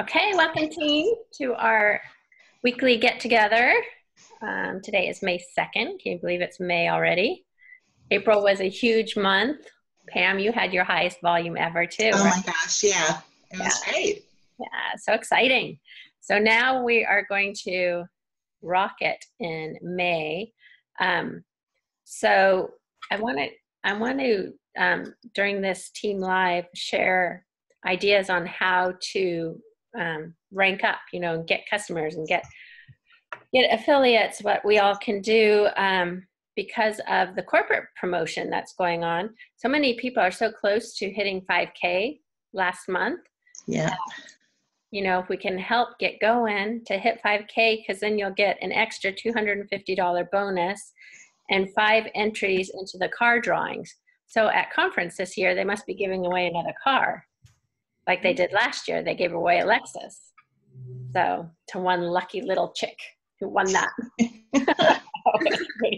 Okay, welcome team to our weekly get-together. Today is May 2nd. Can you believe it's May already? April was a huge month. Pam, you had your highest volume ever too, Oh right? my gosh, yeah. It was great. Yeah, so exciting. So now we are going to rock it in May. So I want to during this team live share ideas on how to rank up, get customers and get affiliates, what we all can do because of the corporate promotion that's going on. So many people are so close to hitting 5K last month. Yeah. If we can help get going to hit 5K, because then you'll get an extra $250 bonus and 5 entries into the car drawings. So at conference this year, they must be giving away another car. Like they did last year, they gave away a Lexus. So to one lucky little chick who won that.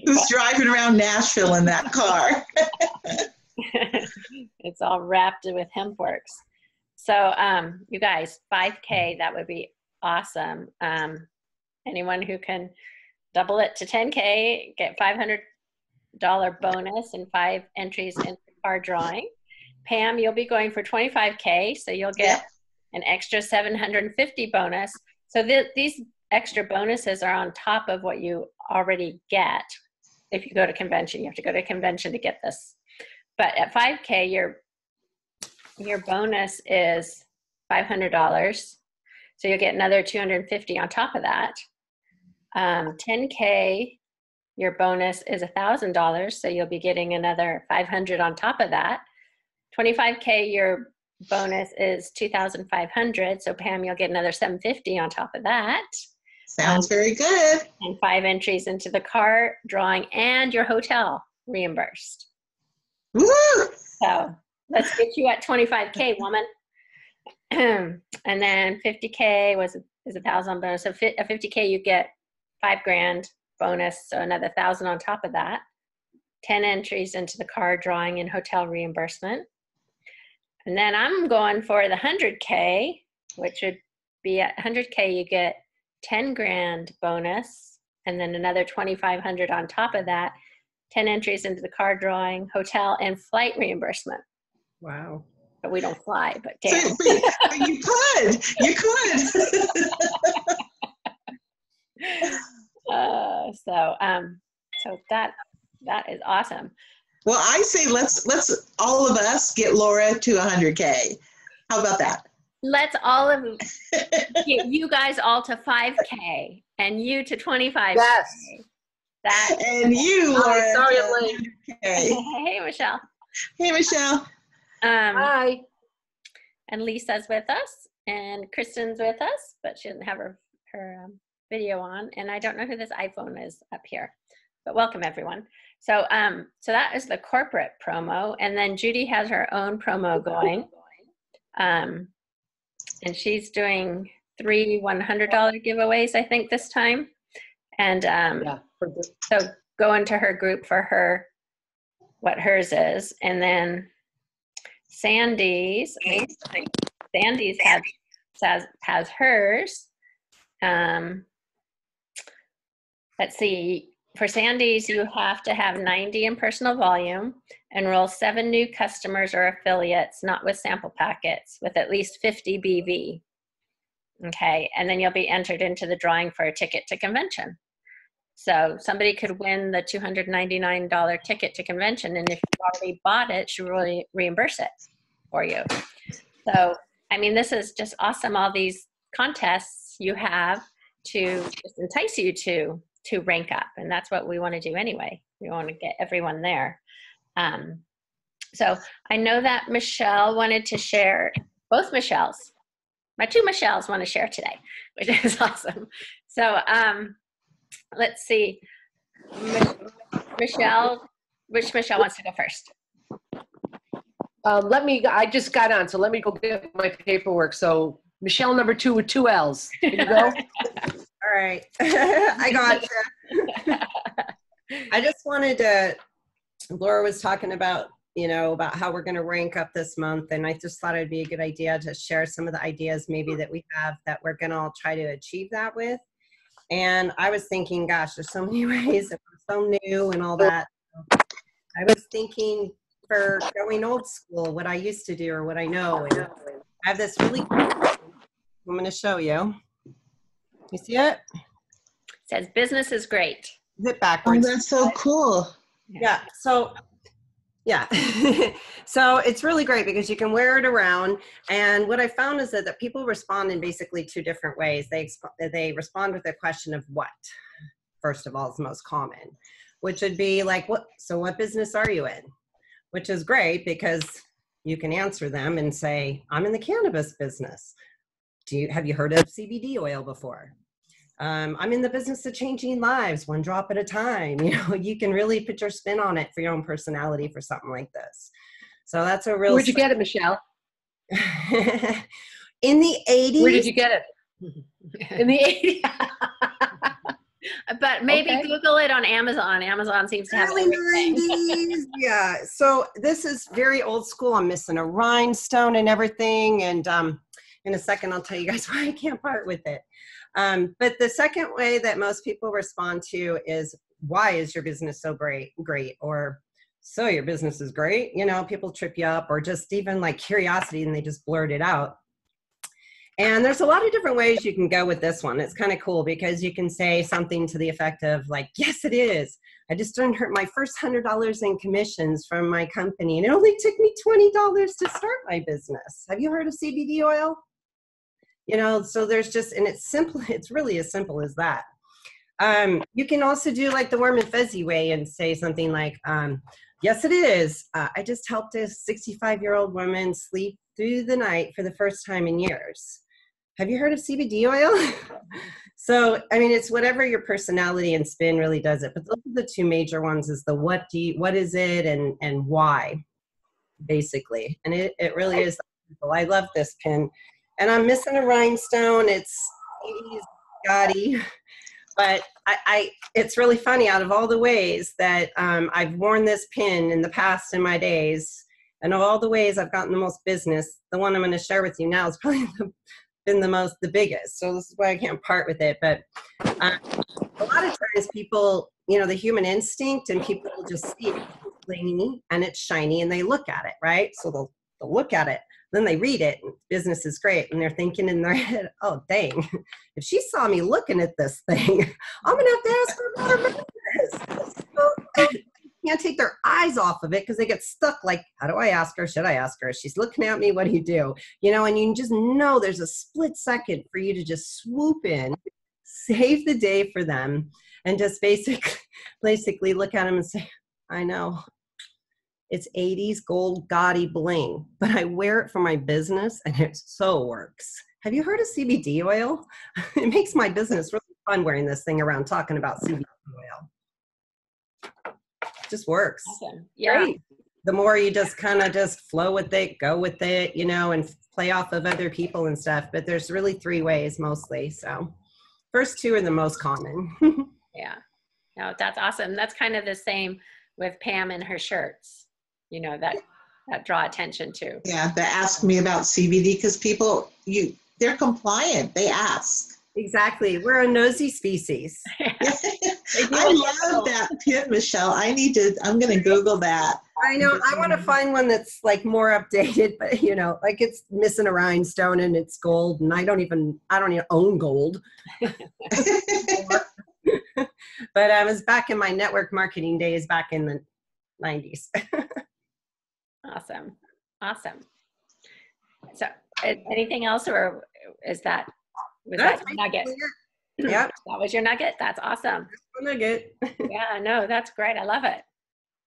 Who's driving around Nashville in that car? It's all wrapped with HempWorks. So you guys, 5K, that would be awesome. Anyone who can double it to 10K, get $500 bonus and 5 entries in the car drawing. Pam, you'll be going for 25K, so you'll get an extra 750 bonus. So these extra bonuses are on top of what you already get. If you go to convention, you have to go to convention to get this. But at 5K, your bonus is $500. So you'll get another 250 on top of that. 10K, your bonus is $1,000. So you'll be getting another 500 on top of that. 25K, your bonus is 2,500. So Pam, you'll get another 750 on top of that. Sounds very good. And 5 entries into the car drawing and your hotel reimbursed. Woo! So let's get you at 25K, woman. And then 50K is 1,000 bonus. So a 50K, you get $5,000 bonus. So another 1,000 on top of that. 10 entries into the car drawing and hotel reimbursement. And then I'm going for the 100K, which would be at 100K, you get $10,000 bonus, and then another 2,500 on top of that, 10 entries into the car drawing, hotel, and flight reimbursement. Wow. But we don't fly, but damn. But you could. You could. So that is awesome. Well, I say let's all of us get Laura to 100K. How about that? Let's all of you guys all to 5K and you to 25K. Yes. And you, Laura, sorry, to I'm late. 100K. Hey, Michelle. Hey, Michelle. Hi. And Lisa's with us, and Kristen's with us, but she doesn't have her video on, and I don't know who this iPhone is up here. But welcome everyone. So so that is the corporate promo, and then Judy has her own promo going. And she's doing 3 $100 giveaways, I think, this time. And so go into her group for her, what hers is. And then Sandy's has hers. Let's see. For Sandy's, you have to have 90 in personal volume, enroll 7 new customers or affiliates, not with sample packets, with at least 50 BV. Okay, and then you'll be entered into the drawing for a ticket to convention. So somebody could win the $299 ticket to convention, and if you've already bought it, she will reimburse it for you. So, I mean, this is just awesome, all these contests you have to just entice you to rank up, and that's what we want to do anyway. We want to get everyone there. So I know that Michelle wanted to share, both Michelles, my 2 Michelles want to share today, which is awesome. So let's see, Michelle, which Michelle wants to go first? I just got on, so let me go get my paperwork. So Michelle number 2 with 2 L's. Can you go? All right. I got you. I just wanted to, Laura was talking about about how we're going to rank up this month. And I just thought it'd be a good idea to share some of the ideas maybe that we have that we're going to all try to achieve that with. And I was thinking, gosh, there's so many ways that we're so new and all that. I was thinking for going old school, what I used to do or what I know. And I have this really cool, I'm going to show you. You see it? Says business is great. Is it Oh, backwards? that's so cool. Yeah. So, yeah. So it's really great because you can wear it around. And what I found is that people respond in basically two different ways. They respond with a question of what, first of all, is the most common, which would be like, what business are you in? Which is great because you can answer them and say, I'm in the cannabis business. Have you heard of CBD oil before? I'm in the business of changing lives one drop at a time. You can really put your spin on it for your own personality for something like this. So that's a real. Where'd you get it, Michelle? In the 80s. Where did you get it? In the 80s. But maybe Okay. Google it on Amazon. Amazon seems to have Early everything. 90s. Yeah. So this is very old school. I'm missing a rhinestone and everything. And in a second, I'll tell you guys why I can't part with it. But the second way that most people respond to is, why is your business so great? Or, so your business is great. People trip you up, or just even like curiosity and they just blurt it out. And there's a lot of different ways you can go with this one. It's kind of cool because you can say something to the effect of like, yes, it is. I just earned my first $100 in commissions from my company, and it only took me $20 to start my business. Have you heard of CBD oil? So there's just, and it's simple. It's really as simple as that. You can also do like the warm and fuzzy way and say something like, yes, it is. I just helped a 65-year-old woman sleep through the night for the first time in years. Have you heard of CBD oil? So, it's whatever your personality and spin really does it. But those are the two major ones, is the what is it and why, basically. And it really is simple. I love this pin. And I'm missing a rhinestone. It's 80s gaudy. But it's really funny, out of all the ways that I've worn this pin in the past in my days, and of all the ways I've gotten the most business, the one I'm going to share with you now is probably been the biggest. So this is why I can't part with it. But a lot of times people, the human instinct, and people will just see it blingy and it's shiny and they look at it, right? So they'll look at it. Then they read it, and business is great. And they're thinking in their head, oh, dang, if she saw me looking at this thing, I'm going to have to ask her about her business. So they can't take their eyes off of it because they get stuck like, how do I ask her? Should I ask her? She's looking at me. What do you do? And you just know there's a split second for you to just swoop in, save the day for them, and just basically look at them and say, I know. It's 80s gold gaudy bling, but I wear it for my business and it so works. Have you heard of CBD oil? It makes my business really fun wearing this thing around talking about CBD oil. It just works. Awesome. Yeah. Great. The more you just kind of just flow with it, go with it, and play off of other people and stuff. But there's really three ways mostly. So first two are the most common. Yeah. No, that's awesome. That's kind of the same with Pam and her shirts. That draw attention to. Yeah, they ask me about CBD because people, they're compliant. They ask. Exactly. We're a nosy species. I love that pin, Michelle. I'm going to Google that. I know. I want to find one that's like more updated, but like it's missing a rhinestone and it's gold, and I don't even own gold. But I was back in my network marketing days back in the 90s. Awesome. So anything else, or was that your nugget? Yep. That was your nugget? That's awesome. Nugget. Yeah, no, that's great. I love it.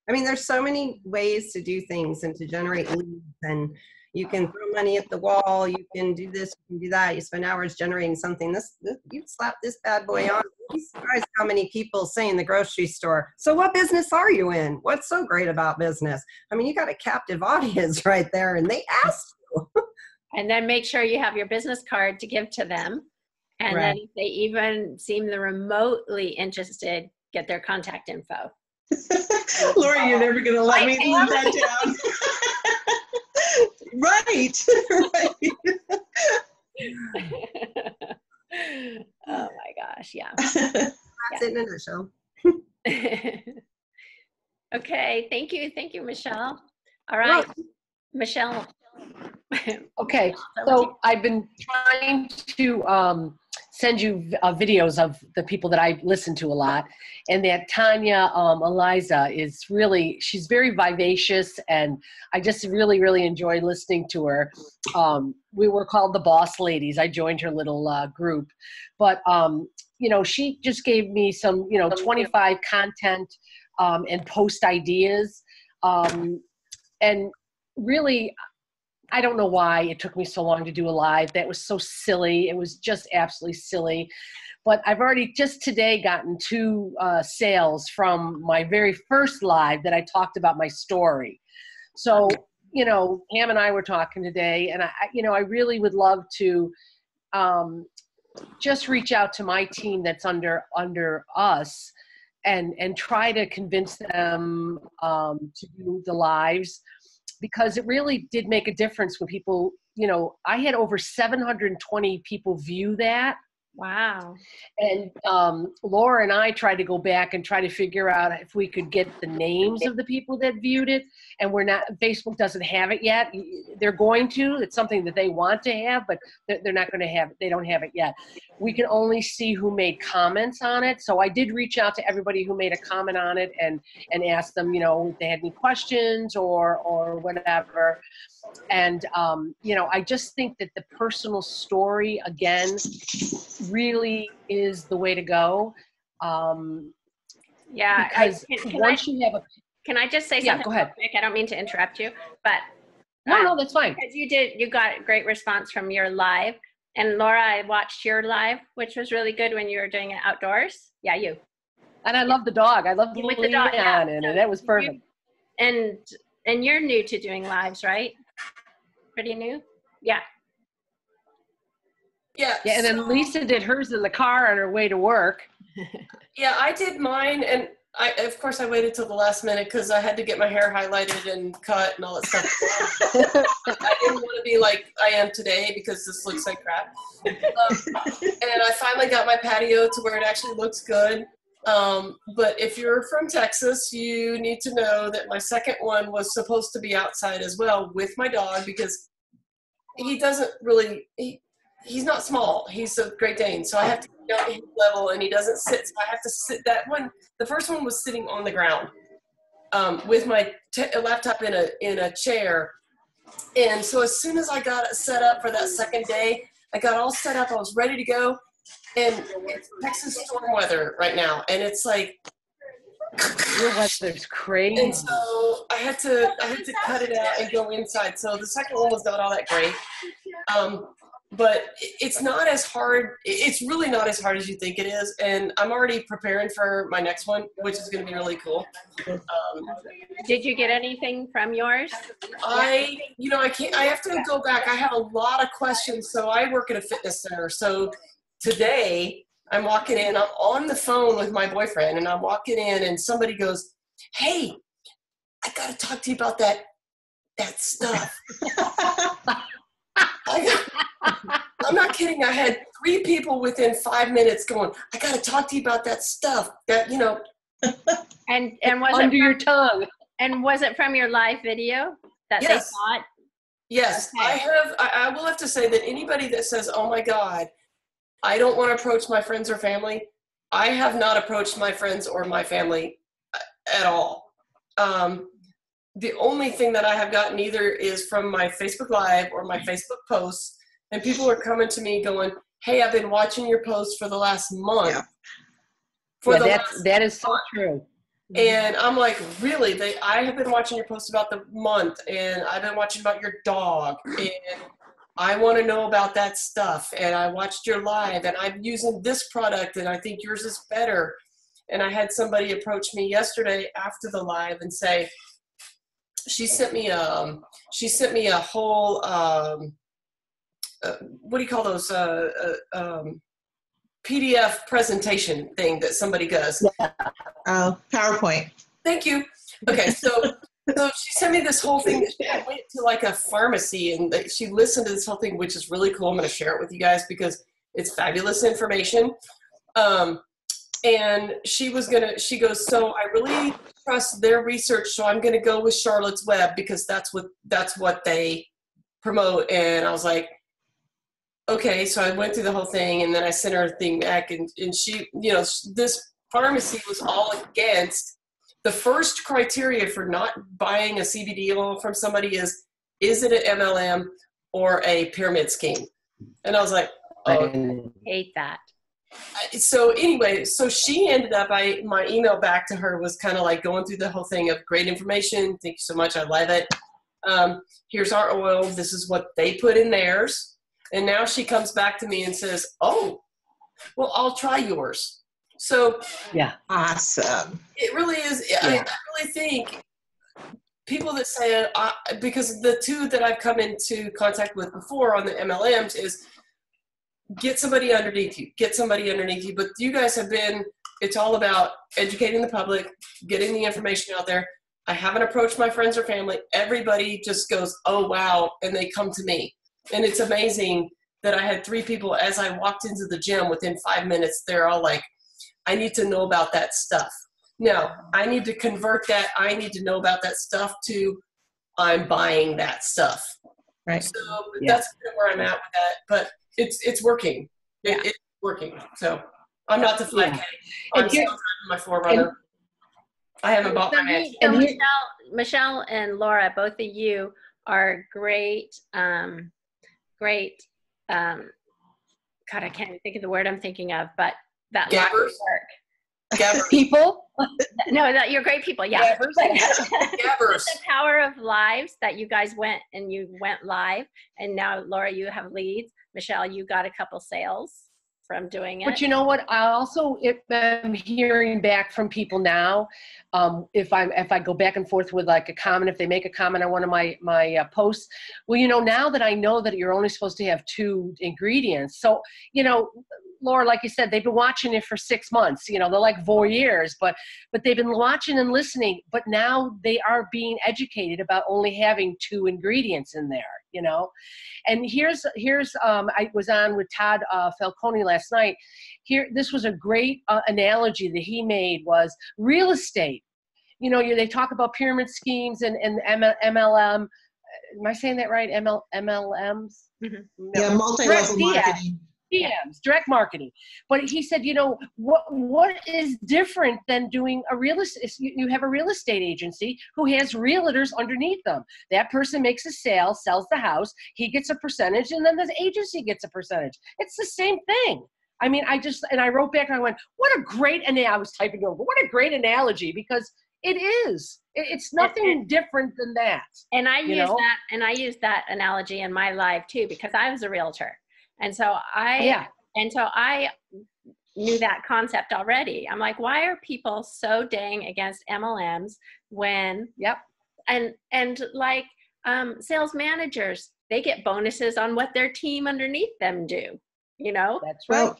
There's so many ways to do things and to generate leads, and you can throw money at the wall. You can do this, you can do that. You spend hours generating something. This you slap this bad boy on. You'd be surprised how many people say in the grocery store, so what business are you in? What's so great about business? You got a captive audience right there, and they ask you. And then make sure you have your business card to give to them. And Right. then if they even seem remotely interested, get their contact info. Laura, you're never going to let me live that down. Right. Right. Oh my gosh, yeah. That's it in a nutshell. Okay, thank you, Michelle. All right, Michelle. Okay, so I've been trying to send you videos of the people that I listen to a lot, and that Tanya Eliza is really, she's very vivacious, and I just really, really enjoy listening to her. We were called the Boss Ladies. I joined her little group, but you know, she just gave me some, you know, 25 content and post ideas, and really, I don't know why it took me so long to do a live. That was so silly. It was just absolutely silly. But I've already just today gotten 2 sales from my very first live that I talked about my story. So, you know, Pam and I were talking today, and you know, I really would love to just reach out to my team that's under us and try to convince them to do the lives. Because it really did make a difference when people, you know, I had over 720 people view that. Wow. And Laura and I tried to go back and try to figure out if we could get the names of the people that viewed it. And we're not, Facebook doesn't have it yet. They're going to, it's something that they want to have, but they're not going to have it. They don't have it yet. We can only see who made comments on it. So I did reach out to everybody who made a comment on it and ask them, you know, if they had any questions or whatever. And, you know, I just think that the personal story, again, really is the way to go. Yeah. Because once you have a... Can I just say something? Yeah, go ahead. Quick? I don't mean to interrupt you, but no, that's fine. because you got a great response from your live. And Laura, I watched your live, which was really good when you were doing it outdoors. Yeah, you. And I love the dog. I love You with the dog, Leon, and that was perfect. And you're new to doing lives, right? Pretty new? Yeah. Yeah. Yeah, and then Lisa did hers in the car on her way to work. Yeah, I did mine, and of course I waited till the last minute because I had to get my hair highlighted and cut and all that stuff. I didn't want to be like I am today because this looks like crap. And I finally got my patio to where it actually looks good. But if you're from Texas, you need to know that my second one was supposed to be outside as well with my dog because he doesn't really, he's not small. He's a Great Dane. So I have to get down to his level and he doesn't sit. So I have to sit that one. The first one was sitting on the ground with my laptop in a chair. And so as soon as I got it set up for that second day, I got all set up. I was ready to go. And it's Texas storm weather right now. And it's like, Your weather's crazy. and so I had to cut it out and go inside. So the second one was not all that great. But it's not as hard. It's really not as hard as you think it is. And I'm already preparing for my next one, which is going to be really cool. Did you get anything from yours? I have to go back. I have a lot of questions. So I work at a fitness center. So today I'm walking in, I'm on the phone with my boyfriend and I'm walking in and somebody goes, "Hey, I got to talk to you about that stuff." I'm not kidding. I had 3 people within 5 minutes going, "I got to talk to you about that stuff that, you know." And was Under it your tongue. and was it from your live video that Yes. they saw it? Yes, Okay. I will have to say that anybody that says, "Oh my God, I don't want to approach my friends or family," I have not approached my friends or my family at all. The only thing that I have gotten either is from my Facebook Live or my Facebook posts, and people are coming to me going, "Hey, I've been watching your posts for the last month." Yeah, that is so true. And I'm like, "Really? I have been watching your posts about the month, and I've been watching about your dog, and I want to know about that stuff, and I watched your live, and I'm using this product, and I think yours is better." And I had somebody approach me yesterday after the live and say, she sent me a whole what do you call those PDF presentation thing that somebody does. Oh, PowerPoint. Thank you. Okay, so she sent me this whole thing. She went to like a pharmacy and she listened to this whole thing, which is really cool. I'm going to share it with you guys because it's fabulous information. And she goes, so I really trust their research, so I'm going to go with Charlotte's Web because that's what they promote. And I was like, okay. So I went through the whole thing, and then I sent her a thing back, and she, this pharmacy was all against. The first criteria for not buying a CBD oil from somebody is it an MLM or a pyramid scheme? And I was like, oh, Hate that. so anyway, so she ended up, my email back to her was kind of like going through the whole thing of great information. Thank you so much. I love it. Here's our oil. This is what they put in theirs. And now she comes back to me and says, oh, well, I'll try yours. So Yeah. Awesome. it really is. Yeah. I really think people that say, because the two that I've come into contact with before on the MLMs is, get somebody underneath you, but you guys have been, it's all about educating the public, getting the information out there. I haven't approached my friends or family. Everybody just goes, oh, wow. And they come to me. And it's amazing that I had 3 people as I walked into the gym within 5 minutes, they're all like, I need to know about that stuff. Now I need to convert that. I need to know about that stuff to I'm buying that stuff. Right. So that's kind of where I'm at with that, but it's working. It's working. So I'm not the 5K. I'm still driving my 4Runner. I haven't bought my mansion. So Michelle and Laura, both of you are great, God, I can't even think of the word I'm thinking of, but that line of Gabbers? work. Gabbers. People? No, that you're great people. Yeah. Gabbers. The power of lives that you guys went live, and now Laura, you have leads. Michelle, you got a couple sales from doing it. But you know what? I also am hearing back from people now. If I go back and forth with like a comment, if they make a comment on one of my posts, well, now that I know that you're only supposed to have 2 ingredients, so Laura, like you said, they've been watching it for 6 months. They're like voyeurs, but they've been watching and listening. But now they are being educated about only having 2 ingredients in there. And here's I was on with Todd Falcone last night. This was a great analogy that he made was real estate. They talk about pyramid schemes and MLM. Am I saying that right? MLMs? Mm-hmm. No. Yeah, multi-level marketing. DMs, direct marketing. But he said, what is different than doing a real estate? You have a real estate agency who has realtors underneath them. That person makes a sale, sells the house, he gets a percentage, and then the agency gets a percentage. It's the same thing. I mean, I wrote back and I went, what a great, and I was typing over, what a great analogy, because it is. It's nothing different than that. And I use that analogy in my life too, because I was a realtor. And so I knew that concept already. I'm like, why are people so dang against MLMs when, and like sales managers, they get bonuses on what their team underneath them do, That's right.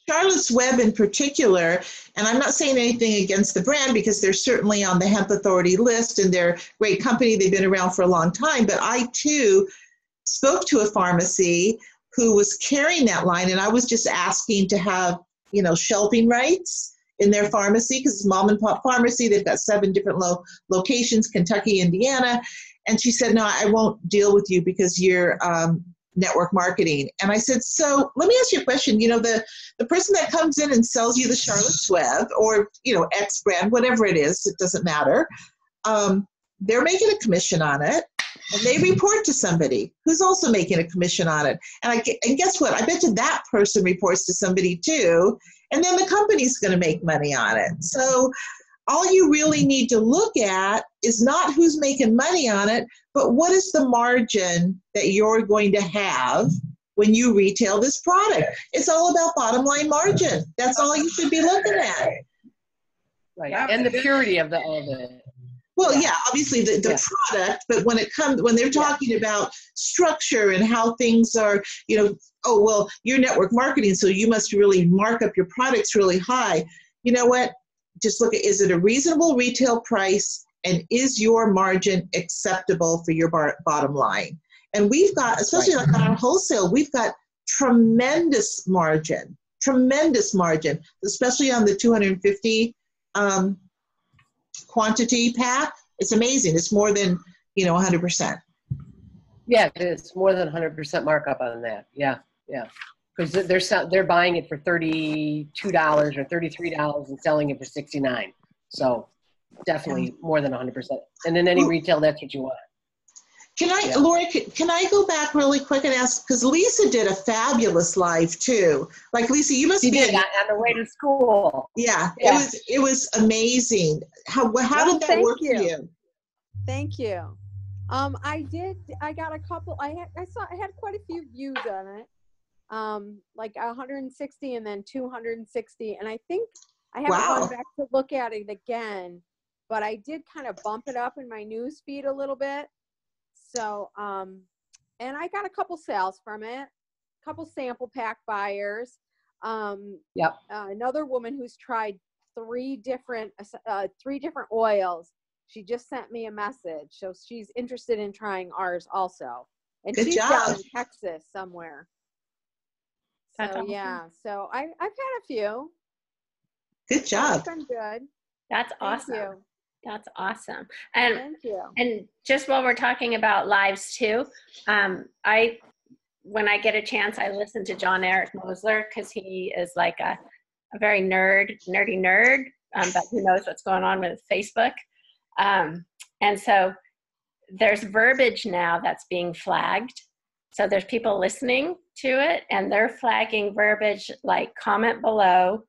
Charlotte's Web in particular, and I'm not saying anything against the brand because they're certainly on the Hemp Authority list and they're a great company. They've been around for a long time, but I too spoke to a pharmacy who was carrying that line, and I was just asking to have, shelving rights in their pharmacy because it's mom and pop pharmacy. They've got 7 different locations, Kentucky, Indiana. And she said, no, I won't deal with you because you're network marketing. And I said, so let me ask you a question. The person that comes in and sells you the Charlotte's Web or, X brand, whatever it is, it doesn't matter. They're making a commission on it. And they report to somebody who's also making a commission on it. And guess what? I bet you that person reports to somebody too. And then the company's going to make money on it. So all you really need to look at is not who's making money on it, but what is the margin that you're going to have when you retail this product. It's all about bottom line margin. That's all you should be looking at. Right. And the purity of it. Well, yeah, obviously the product, but when they're talking about structure and how things are, oh, well, you're network marketing, so you must really mark up your products really high. You know what? just look at, is it a reasonable retail price, and is your margin acceptable for your bottom line? And we've got, especially like on our wholesale, we've got tremendous margin, especially on the 250 quantity pack. It's amazing. It's more than, 100%. Yeah, it's more than 100% markup on that. Yeah, yeah. Because they're buying it for $32 or $33 and selling it for $69. So definitely more than 100%. And in any retail, that's what you want. Lori, can I go back really quick and ask, because Lisa did a fabulous live too. Like, Lisa, you must be on the way to school. Yeah, it was amazing. How did that work for you? Thank you. I got a couple, I had quite a few views on it. Like 160 and then 260. And I think I haven't gone back to look at it again, but I did kind of bump it up in my news feed a little bit. So, and I got a couple sales from it, a couple sample pack buyers. Another woman who's tried three different oils. She just sent me a message. So she's interested in trying ours also. And she's down in Texas somewhere. So awesome. Yeah, so I've had a few. Good job. It's been good. That's awesome. Thank you. That's awesome. And thank you. And just while we're talking about lives too, when I get a chance, I listen to John Eric Mosler because he is like a very nerdy nerd, but who knows what's going on with Facebook. And so there's verbiage now that's being flagged. So there's people listening to it and they're flagging verbiage like comment below,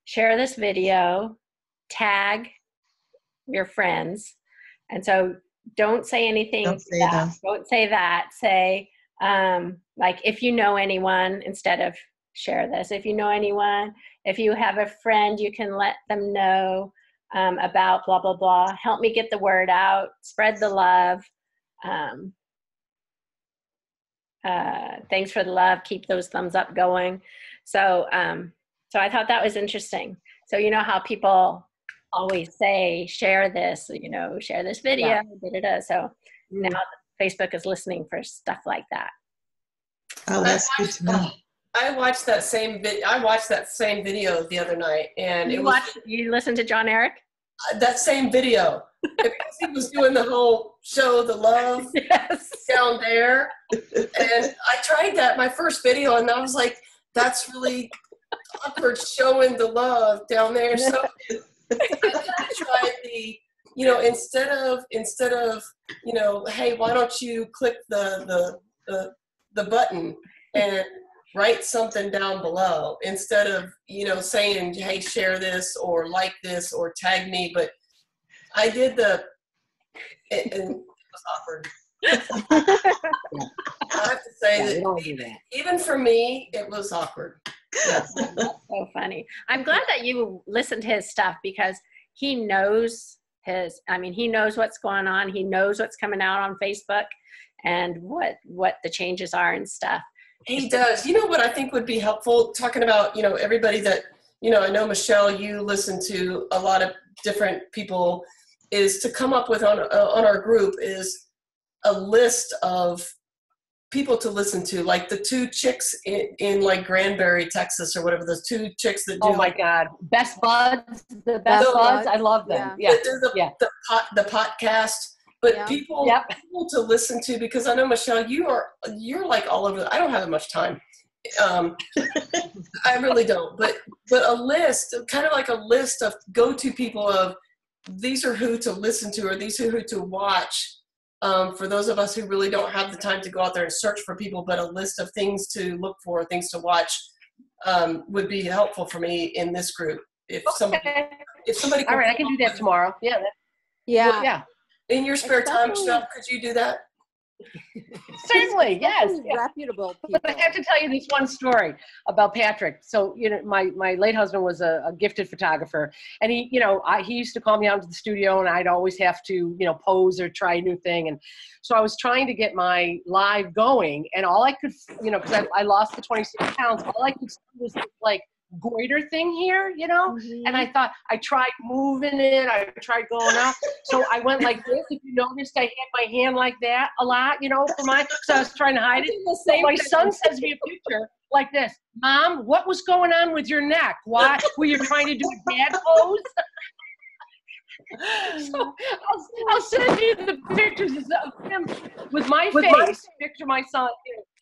share this video, tag your friends. And so don't say anything. Don't say that. Say, like, if you know anyone, instead of share this. If you know anyone, if you have a friend, you can let them know about blah, blah, blah. Help me get the word out. Spread the love. Thanks for the love. Keep those thumbs up going. So, so I thought that was interesting. So you know how people always say, share this, share this video, So now Facebook is listening for stuff like that. Oh, that's good to know. I watched that same video the other night, and you listened to John Eric? That same video, because he was doing the whole show the love down there, and I tried that my first video, and I was like, that's really awkward showing the love down there. So I tried the, instead of hey, why don't you click the button and write something down below instead of, saying, hey, share this or like this or tag me. But I did and it was awkward. I have to say that even for me, it was awkward. That's so funny. I'm glad that you listened to his stuff because he knows he knows what's going on. He knows what's coming out on Facebook and what the changes are and stuff. He does. You know what I think would be helpful, talking about, everybody that, I know, Michelle, you listen to a lot of different people, is to come up with on our group is a list of people to listen to, like the two chicks in like Granbury, Texas, or whatever, those two chicks that do. Oh my God, Best Buds, the Best Buds, I love them. Yeah, the podcast. But people to listen to, because I know, Michelle, you're like all over. I don't have that much time. I really don't. But a list, kind of like a list of go-to people of these are who to listen to or these are who to watch. For those of us who really don't have the time to go out there and search for people, but a list of things to look for, things to watch, would be helpful for me in this group. If somebody, all right, I can do that tomorrow. Yeah. In your spare time, Michelle, could you do that? Certainly, yes. Reputable people. But I have to tell you this one story about Patrick. So, my late husband was a gifted photographer, and he used to call me out to the studio, and I'd always have to, pose or try a new thing. And so I was trying to get my live going, and all I could, because I lost the 26 pounds, all I could see was like goiter thing here, you know? Mhm. And I thought, I tried moving it, I tried going up. So I went like this. If you noticed, I had my hand like that a lot, you know, for mine, because I was trying to hide it. So my son sends me a picture like this. Mom, what was going on with your neck? Why were you trying to do a dad pose? So I'll send you the pictures of him with my face, picture my son,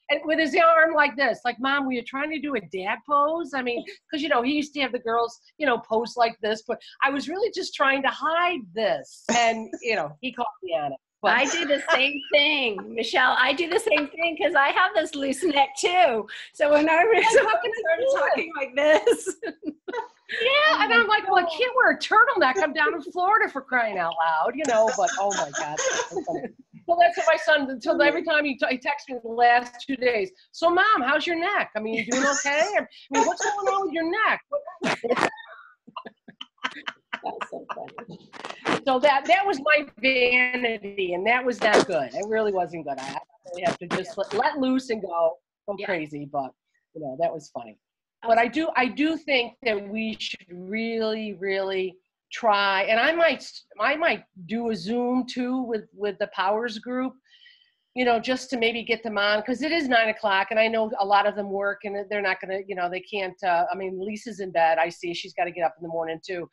and with his arm like this. Like, Mom, were you trying to do a dad pose? I mean, because, you know, he used to have the girls, you know, pose like this, but I was really just trying to hide this. And, you know, he caught me on it. But I do the same thing, Michelle. I do the same thing because I have this loose neck too. So when I started talking like this. yeah, and I'm like, well, I can't wear a turtleneck. I'm down in Florida, for crying out loud, you know, but oh my God. Well, that's what my son, until every time he texts me the last 2 days. So, Mom, how's your neck? I mean, you doing okay? I mean, what's going on with your neck? That's so funny. So that was my vanity, and that was not good. It really wasn't good. I really have to just let loose and go crazy, but, you know, that was funny. But I do think that we should really, really try, and I might do a Zoom too with the Powers group, you know, just to maybe get them on, because it is 9 o'clock, and I know a lot of them work, and they're not gonna, you know, they can't. I mean, Lisa's in bed. I see she's got to get up in the morning too.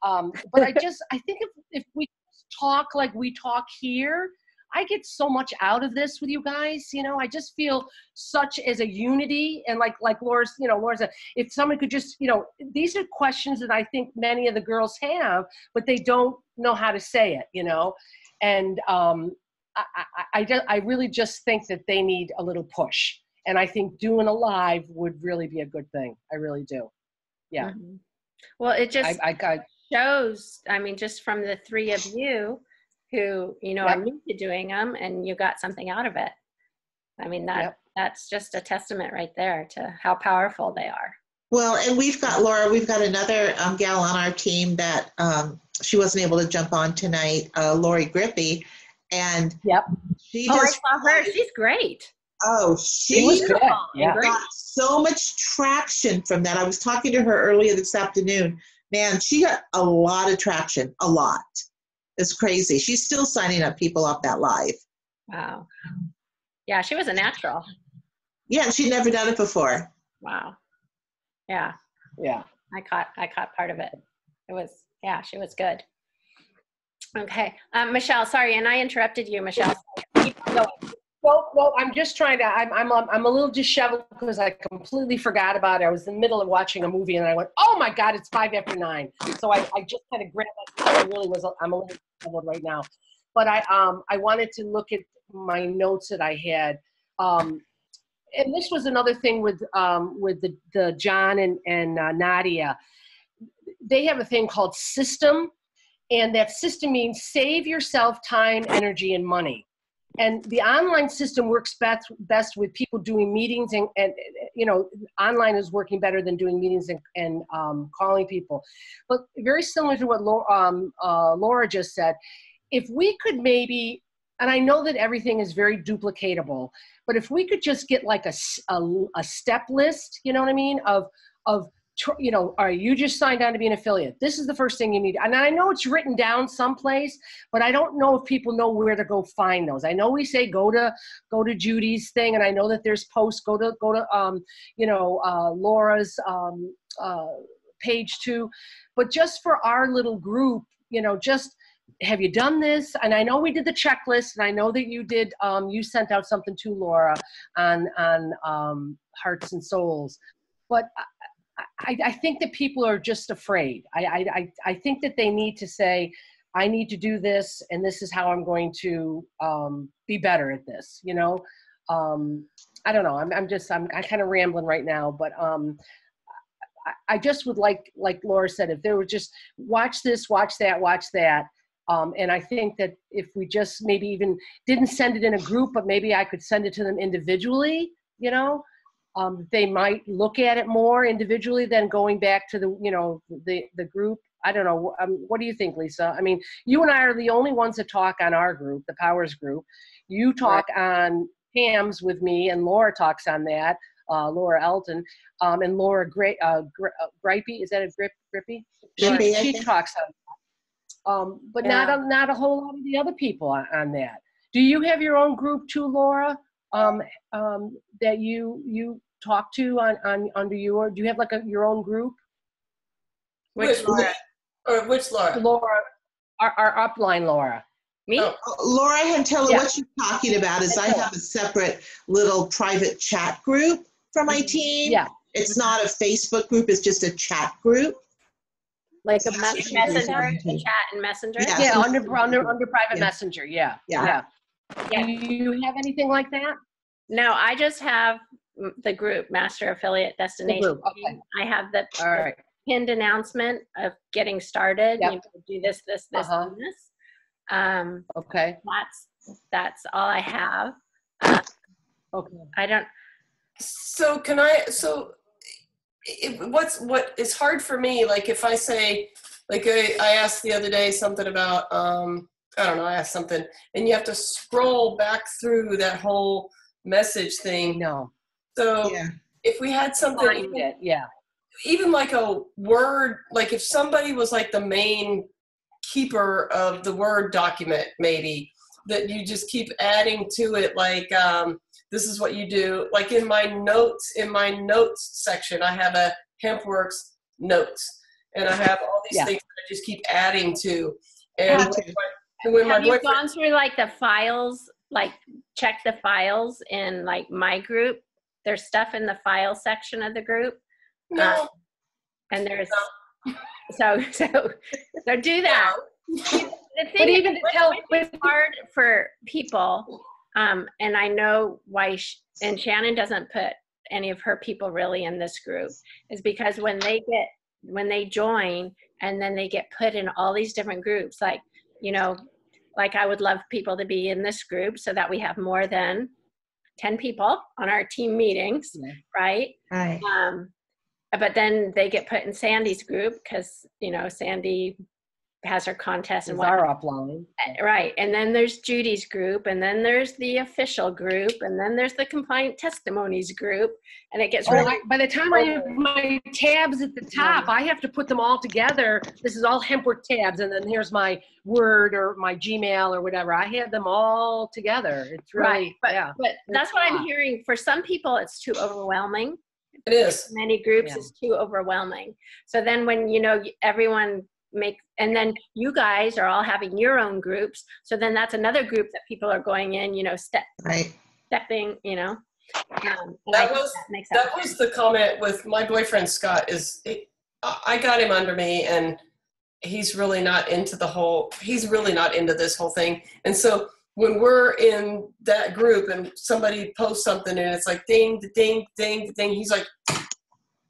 But I think if we talk like we talk here, I get so much out of this with you guys. You know, I just feel such as a unity, and like Laura's, you know, Laura said, if someone could just, you know, these are questions that I think many of the girls have, but they don't know how to say it, you know, and I really just think that they need a little push, and I think doing a live would really be a good thing. I really do. Yeah. Mm-hmm. Well, it just shows. I mean, just from the three of you, who, you know, are new to doing them, and you got something out of it. I mean, that's just a testament right there to how powerful they are. Well, and we've got, Laura, we've got another gal on our team that she wasn't able to jump on tonight, Lori Grippy. And she I saw her. She's great. Oh, she was good. Got so much traction from that. I was talking to her earlier this afternoon. Man, she got a lot of traction, a lot. It's crazy. She's still signing up people off that live. Wow. Yeah, she was a natural. Yeah, she'd never done it before. Wow. Yeah. Yeah. I caught part of it. It was, she was good. Okay. Michelle, sorry, and I interrupted you, Michelle. Keep going. Well, I'm just trying to, I'm a little disheveled because I completely forgot about it. I was in the middle of watching a movie and I went, oh my God, it's 5 after 9. So I just kind of grabbed that. I'm a little disheveled right now. But I wanted to look at my notes that I had. And this was another thing with the John and Nadia. They have a thing called system. And that system means save yourself time, energy, and money. And the online system works best with people doing meetings, and you know, online is working better than doing meetings and calling people. But very similar to what Laura just said, if we could maybe, and I know that everything is very duplicatable, but if we could just get like a step list, you know what I mean, of you know, all right, you just signed on to be an affiliate. This is the first thing you need. And I know it's written down someplace, but I don't know if people know where to go find those. I know we say go to Judy's thing, and I know that there's posts. Go to you know, Laura's page too. But just for our little group, you know, just have you done this? And I know we did the checklist, and I know that you did. You sent out something to Laura on Hearts and Souls, but I think that people are just afraid. I think that they need to say, I need to do this, and this is how I'm going to be better at this. You know, I don't know. I'm kind of rambling right now, but I just would like Laura said, if they were just watch this, watch that. And I think that if we just maybe even didn't send it in a group, but maybe I could send it to them individually, you know, they might look at it more individually than going back to the, you know, the group. I don't know. What do you think, Lisa? I mean, you and I are the only ones that talk on our group, the Powers group. You talk on Pam's with me, and Laura talks on that. Laura Elton, and Laura Gripey. Is that a Grippy? Grippy, I She think. talks on, but not a whole lot of the other people on that. Do you have your own group too, Laura? That you talk to on under your? Do you have like your own group? Which Laura? Or which Laura? Laura, our upline Laura. Me? Oh. Laura Hantella, Yeah. what you're talking about is I have a separate little private chat group for my team. Yeah. It's not a Facebook group, it's just a chat group. Like a Messenger. Messenger, Mhm. chat and Messenger. Yeah. Yeah, so- under private Yeah. messenger. Yeah. Yeah. Yeah. Do you have anything like that? No, I just have the group Master Affiliate Destination. group, okay. I have the All right. pinned announcement of getting started. Yep. You know, do this, Uh-huh. and this. Okay. That's all I have. Okay. I don't. So can I, so what is hard for me, like if I say, like I asked the other day something about, I don't know, I asked something and you have to scroll back through that whole message thing. No. So Yeah. if we had something, Find it. Yeah. even like a word, like if somebody was like the main keeper of the Word document, maybe that you just keep adding to it, like this is what you do. Like in my notes section, I have a HempWorks notes, and I have all these things that I just keep adding to. And when my Have you boyfriend, gone through like the files, like check the files in like my group? There's stuff in the file section of the group. no, And there's so do that. The thing But even to tell, it's hard for people, and I know why. And Shannon doesn't put any of her people really in this group, is because when they join and then they get put in all these different groups, like like I would love people to be in this group so that we have more than 10 people on our team meetings, right? Right. But then they get put in Sandy's group because, Sandy has her contest and is our upline. right. And then there's Judy's group, and then there's the official group, and then there's the compliant testimonies group, and it gets really. By the time I have my tabs at the top, I have to put them all together. This is all HempWorks tabs, and then here's my Word or my Gmail or whatever. I have them all together. It's really, right. But that's what I'm hearing. For some people, it's too overwhelming. it is. Many groups is too overwhelming. So then when, everyone and then you guys are all having your own groups. So then that's another group that people are going in, stepping, That was the comment with my boyfriend, Scott, I got him under me, and he's really not into this whole thing. And so when we're in that group and somebody posts something and it's like ding, ding, ding, ding, he's like,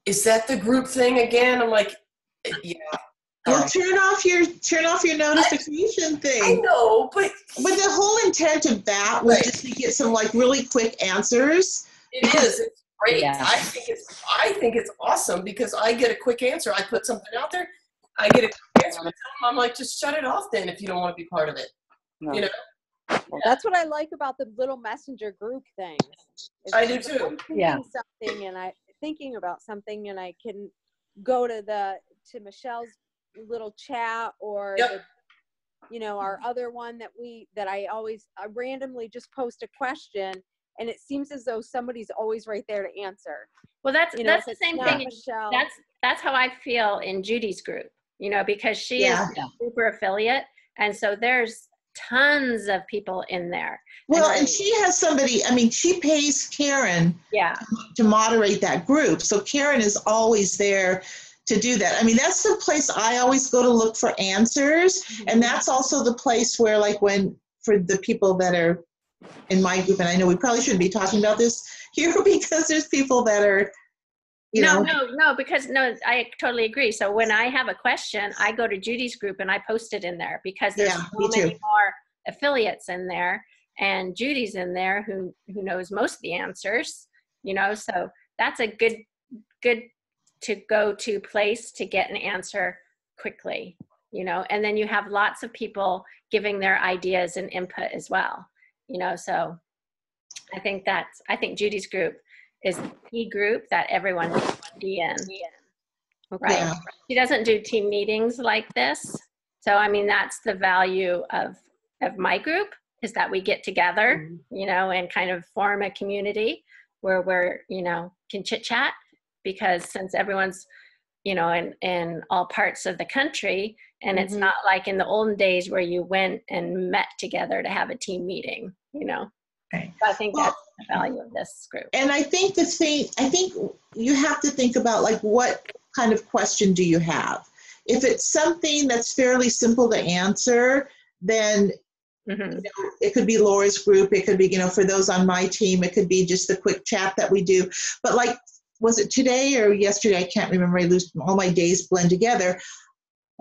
is that the group thing again? I'm like, yeah. Well, turn off your notification thing. I know, but the whole intent of that was just to get some like really quick answers. it is. It's great. Yeah. I think it's awesome because I get a quick answer. I put something out there, I get a quick answer. I'm like, just shut it off then if you don't want to be part of it. No. That's what I like about the little messenger group things. I do too. Thinking about something and I can go to Michelle's little chat or our other one that I randomly just post a question and it seems as though somebody's always right there to answer. Well, that's the same thing. Michelle, That's how I feel in Judy's group, because she is a super affiliate. And so there's tons of people in there. Well, and she has somebody, she pays Karen to moderate that group. So Karen is always there to do that. That's the place I always go to look for answers. Mm-hmm. And that's also the place where for the people that are in my group, and I know we probably shouldn't be talking about this here because there's people that are, No, I totally agree. So when I have a question, I go to Judy's group and I post it in there because there's so many more affiliates in there, and Judy's in there who knows most of the answers, so that's a good to go to place to get an answer quickly, and then you have lots of people giving their ideas and input as well, so I think Judy's group is the key group that everyone needs to be in. Right. Yeah. She doesn't do team meetings like this. So, I mean, that's the value of my group, is that we get together, you know, and kind of form a community where we're, you know, can chit chat, because since everyone's, you know, in all parts of the country, and it's not like in the olden days where you went and met together to have a team meeting, you know. Right. So I think that's the value of this group. And I think you have to think about, like, what kind of question do you have? If it's something that's fairly simple to answer, then you know, it could be Laura's group. It could be, you know, for those on my team, it could be just the quick chat that we do. But like, was it today or yesterday? I can't remember. I lose all my days blend together.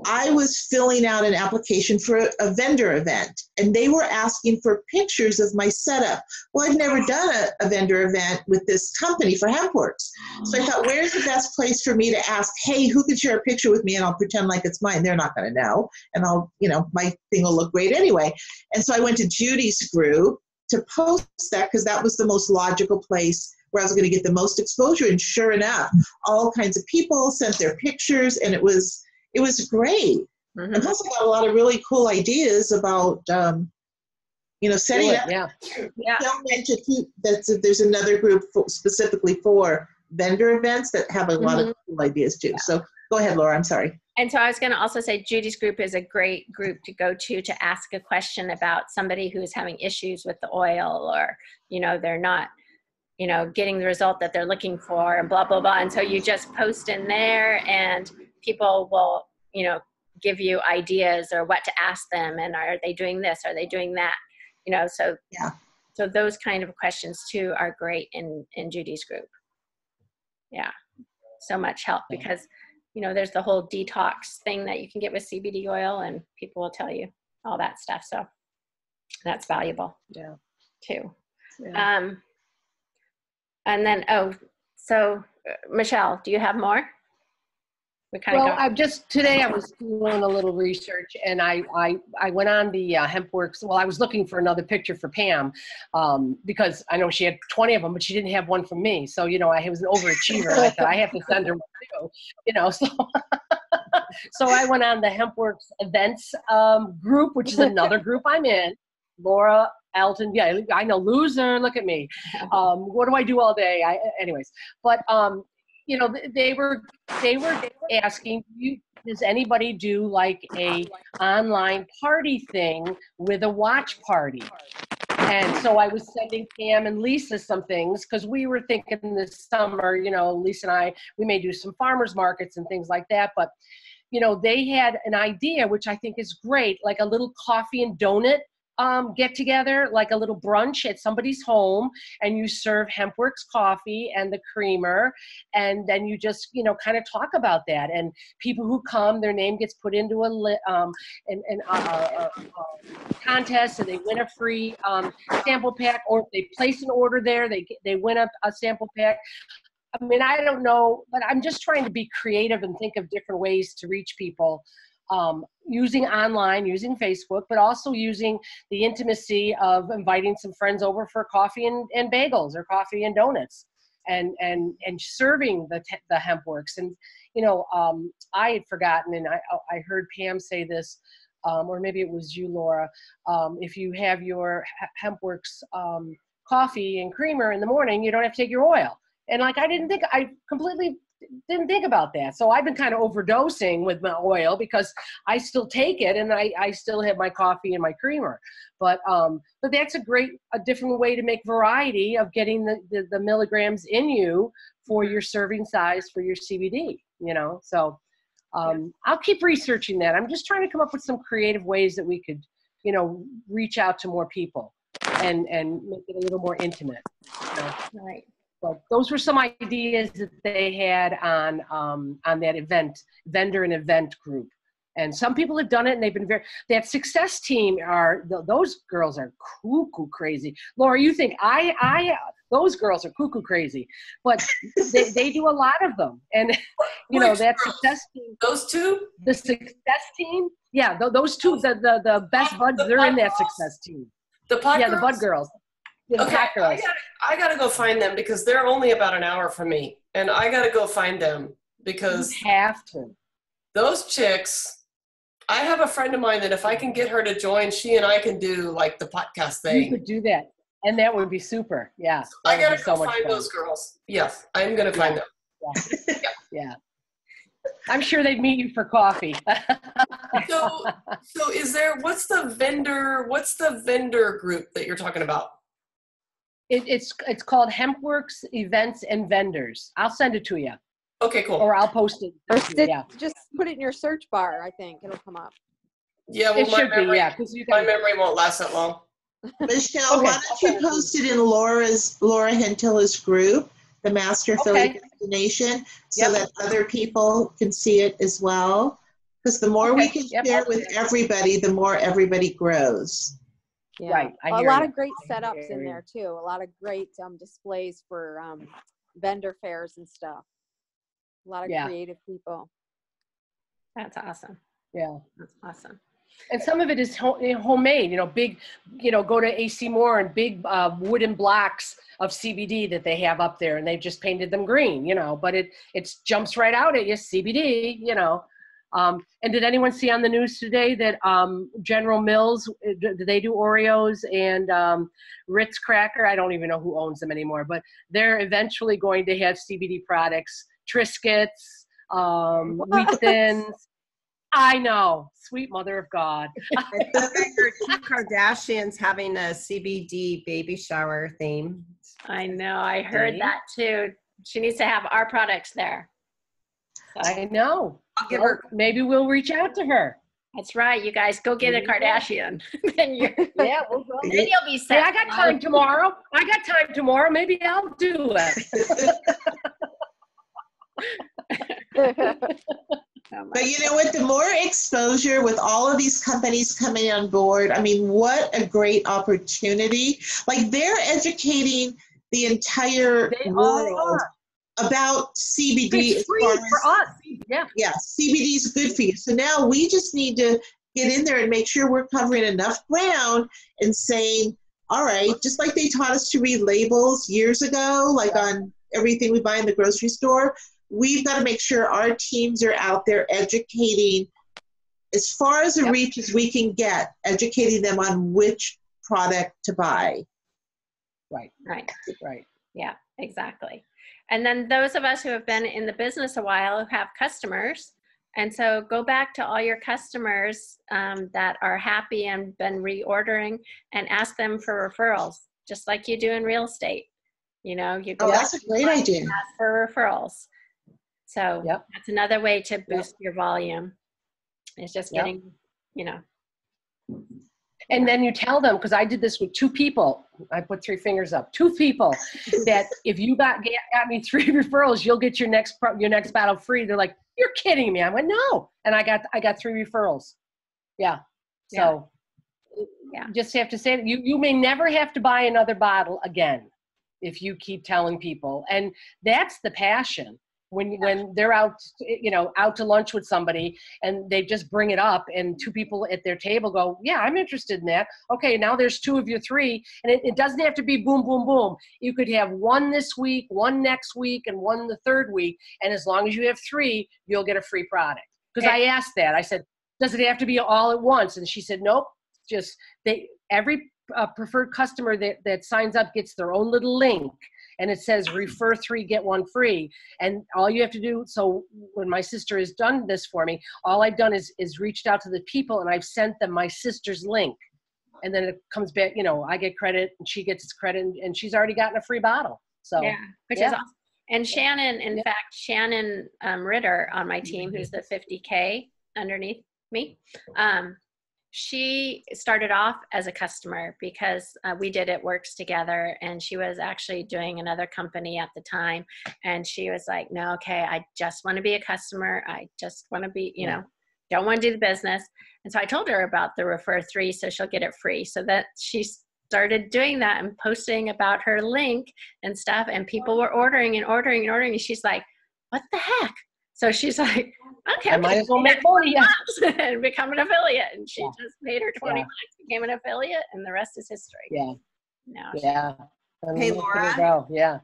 I was filling out an application for a vendor event, and they were asking for pictures of my setup. Well, I've never done a vendor event with this company for HempWorks. So I thought, where's the best place for me to ask, hey, who could share a picture with me? And I'll pretend like it's mine. They're not going to know. And I'll, you know, my thing will look great anyway. And so I went to Judy's group to post that, because that was the most logical place where I was going to get the most exposure. And sure enough, all kinds of people sent their pictures, and it was great. And plus I got a lot of really cool ideas about, you know, setting up. Yeah. Don't mention there's another group specifically for vendor events that have a lot of cool ideas too. So go ahead, Laura, I'm sorry. And so I was going to also say Judy's group is a great group to go to ask a question about somebody who's having issues with the oil, or, you know, they're not, you know, getting the result that they're looking for, and blah, blah, blah. And so you just post in there, and people will, you know, give you ideas or what to ask them, and are they doing this, are they doing that, you know. So so those kind of questions too are great in Judy's group. Yeah, so much help, because, you know, there's the whole detox thing that you can get with CBD oil, and people will tell you all that stuff. So that's valuable too. And then so Michelle, do you have more? Today I was doing a little research, and I went on the HempWorks. Well, I was looking for another picture for Pam, because I know she had 20 of them, but she didn't have one from me. So, you know, I was an overachiever. I thought I have to send her one too, you know, so. So I went on the HempWorks events group, which is another group I'm in. Laura, Alton, yeah, I know, loser, look at me. What do I do all day? Anyways, but, you know, they were asking, does anybody do like a online party thing with a watch party? And so I was sending Pam and Lisa some things, because we were thinking this summer, you know, Lisa and I, we may do some farmers markets and things like that. But, you know, they had an idea, which I think is great, like a little coffee and donut get together, like a little brunch at somebody's home, and you serve HempWorks coffee and the creamer, and then you just, you know, kind of talk about that, and people who come, their name gets put into a contest, and they win a free sample pack, or if they place an order there, they win a sample pack. I mean, I don't know, but I'm just trying to be creative and think of different ways to reach people. Using online, using Facebook, but also using the intimacy of inviting some friends over for coffee and bagels, or coffee and donuts, and serving the HempWorks. And, you know, I had forgotten, and I heard Pam say this, or maybe it was you, Laura, if you have your HempWorks coffee and creamer in the morning, you don't have to take your oil. And like, I completely didn't think about that. So I've been kind of overdosing with my oil, because I still take it, and I still have my coffee and my creamer. But that's a different way to make variety of getting the milligrams in you for your serving size for your CBD, you know. So I'll keep researching that. I'm just trying to come up with some creative ways that we could, you know, reach out to more people and make it a little more intimate. You know? Right. But those were some ideas that they had on that vendor and event group. And some people have done it, and they've been that success team those girls are cuckoo crazy. Laura, you think those girls are cuckoo crazy, but they do a lot of them. And, you know, that girls? Success team. Those two? The success team? Yeah, those two, the best buds, they're in that success team. The Bud girls? The Bud girls. Okay, I gotta go find them because they're only about an hour from me, and I gotta go find them because You have to. those chicks. I have a friend of mine that if I can get her to join, she and I can do like the podcast You thing. could do that. And that would be super. Yeah. I that would gotta be so go much find fun. those girls. Yes, I'm gonna find them. Yeah. I'm sure they'd meet you for coffee. So is there? What's the vendor group that you're talking about? It's called HempWorks Events and Vendors. I'll send it to you, Okay, cool. or I'll post it. Or Yeah, just put it in your search bar. I think it'll come up. Yeah, well, it should be. Yeah, because you my can. memory won't last that long. Michelle, Okay. why don't you post it in Laura Hentilla's group, the Master Affiliate Destination, so that other people can see it as well? Because the more we can share with everybody, the more everybody grows. Yeah. Right. I A hear lot you. of great I setups hear in you. there too. A lot of great displays for vendor fairs and stuff. A lot of creative people. That's awesome. Yeah. That's awesome. And some of it is homemade, big, go to AC Moore and big wooden blocks of CBD that they have up there, and they've just painted them green, but it jumps right out at you, CBD, and did anyone see on the news today that General Mills, do they do Oreos and Ritz cracker? I don't even know who owns them anymore, but they're eventually going to have CBD products, Triscuits, Wheat Thins. I know, sweet mother of God. I think I heard Kim Kardashian's having a CBD baby shower theme. I know. I heard that too. She needs to have our products there. So, I know. I'll give her. Maybe we'll reach out to her. that's right. You guys go get a Kardashian. Then you'll be set. Hey, I got time tomorrow. Maybe I'll do it. But you know what? The more exposure with all of these companies coming on board, I mean, what a great opportunity. Like, they're educating the entire world about CBD. It's free for us. Yeah, CBD is good for you. So now we just need to get in there and make sure we're covering enough ground and saying, all right, just like they taught us to read labels years ago, like on everything we buy in the grocery store, we've got to make sure our teams are out there educating as far as a reach as we can get, educating them on which product to buy. Right. Yeah, exactly. And then those of us who have been in the business a while have customers. And so go back to all your customers that are happy and been reordering and ask them for referrals, just like you do in real estate. You go that's a great idea. ask for referrals. So that's another way to boost your volume. It's just getting, And then you tell them, because I did this with 2 people. I put 3 fingers up. 2 people that if you got me 3 referrals, you'll get your next bottle free. They're like, "You're kidding me." I went, "No," and I got 3 referrals. Yeah. So you just have to say that you may never have to buy another bottle again if you keep telling people, and that's the passion. When they're out to lunch with somebody and they just bring it up and 2 people at their table go, "Yeah, I'm interested in that." Okay, now there's 2 of your 3, and it doesn't have to be boom, boom, boom. You could have 1 this week, 1 next week, and 1 the 3rd week. And as long as you have 3, you'll get a free product. Because I asked that. I said, "Does it have to be all at once?" And she said, "Nope. Just every preferred customer that signs up gets their own little link. And it says refer 3, get 1 free. And all you have to do," so when my sister has done this for me, all I've done is reached out to the people and I've sent them my sister's link. And then it comes back, I get credit and she gets credit and she's already gotten a free bottle. So which is awesome. And Shannon, in fact, Shannon Ritter on my team, who's the 50K underneath me, she started off as a customer because we did It Works together, and she was actually doing another company at the time, and she was like, "No, okay, I just want to be a customer. I just want to be, don't want to do the business." And so I told her about the Refer 3, so she'll get it free. So that she started doing that and posting about her link and stuff, and people were ordering and ordering and ordering, and she's like, "What the heck?" So she's like, "Okay, I might as well make money and become an affiliate." And she just paid her $20, became an affiliate, and the rest is history. Yeah. No. Yeah. I mean, Hey, look at it Laura. go. Yeah.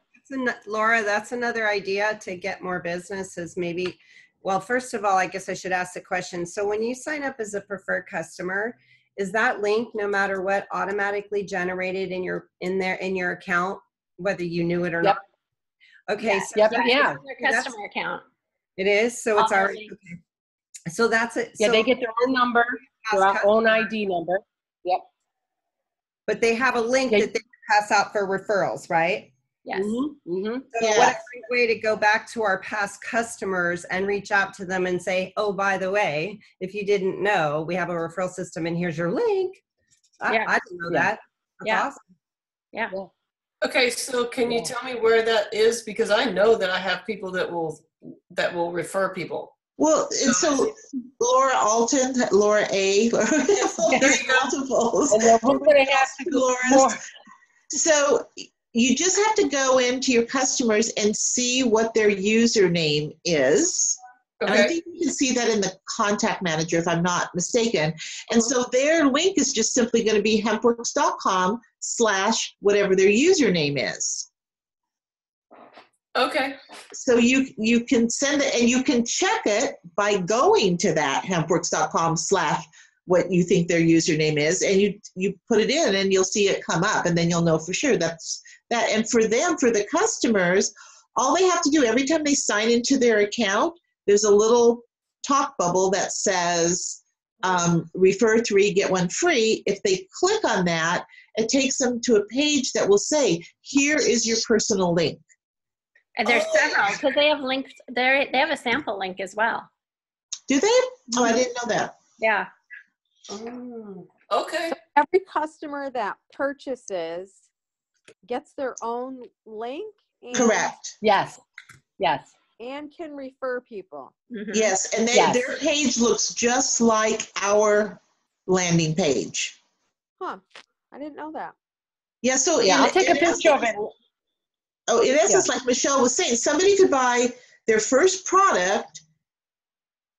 Laura, that's another idea to get more business is maybe, well, first of all, I guess I should ask the question. So when you sign up as a preferred customer, is that link, no matter what, automatically generated in your account, whether you knew it or Yep. not? Okay. Yeah. So Yep. That's Yeah. their customer account. it is. So it's All already, okay. So that's it. Yeah, So they get their own number, their past own customer, ID number. Yep. but they have a link Yeah. that they pass out for referrals, right? Yes. Mm-hmm. Mm-hmm. So Yeah. what a great way to go back to our past customers and reach out to them and say, oh, by the way, if you didn't know, we have a referral system and here's your link. Yeah. I didn't know Yeah. that. That's Yeah. awesome. Yeah. Okay, so can you Yeah. tell me where that is? Because I know that I have people that will refer people. Well, and so Laura Alton, Laura A, there's multiples. And then we're going to have to go Laura's. more. So you just have to go into your customers and see what their username is. And I Okay. think you can see that in the contact manager, if I'm not mistaken. And so their link is just simply going to be hempworks.com/whatever their username is. Okay. So you can send it, and you can check it by going to that hempworks.com/what you think their username is, and you put it in, and you'll see it come up, and then you'll know for sure that's that. And for them, for the customers, all they have to do every time they sign into their account, there's a little talk bubble that says refer 3, get 1 free. If they click on that, it takes them to a page that will say, here is your personal link. And there's several because they have links. They have a sample link as well. Do they? Oh, I didn't know that. Yeah. Okay. Every customer that purchases gets their own link and, Correct. Yes. Yes. and can refer people. Mhm. Yes, and Yes. their page looks just like our landing page. Huh. I didn't know that. Yeah, so Yeah, I'll take a in picture of essence- it. Oh, in essence, like Michelle was saying, somebody could buy their first product,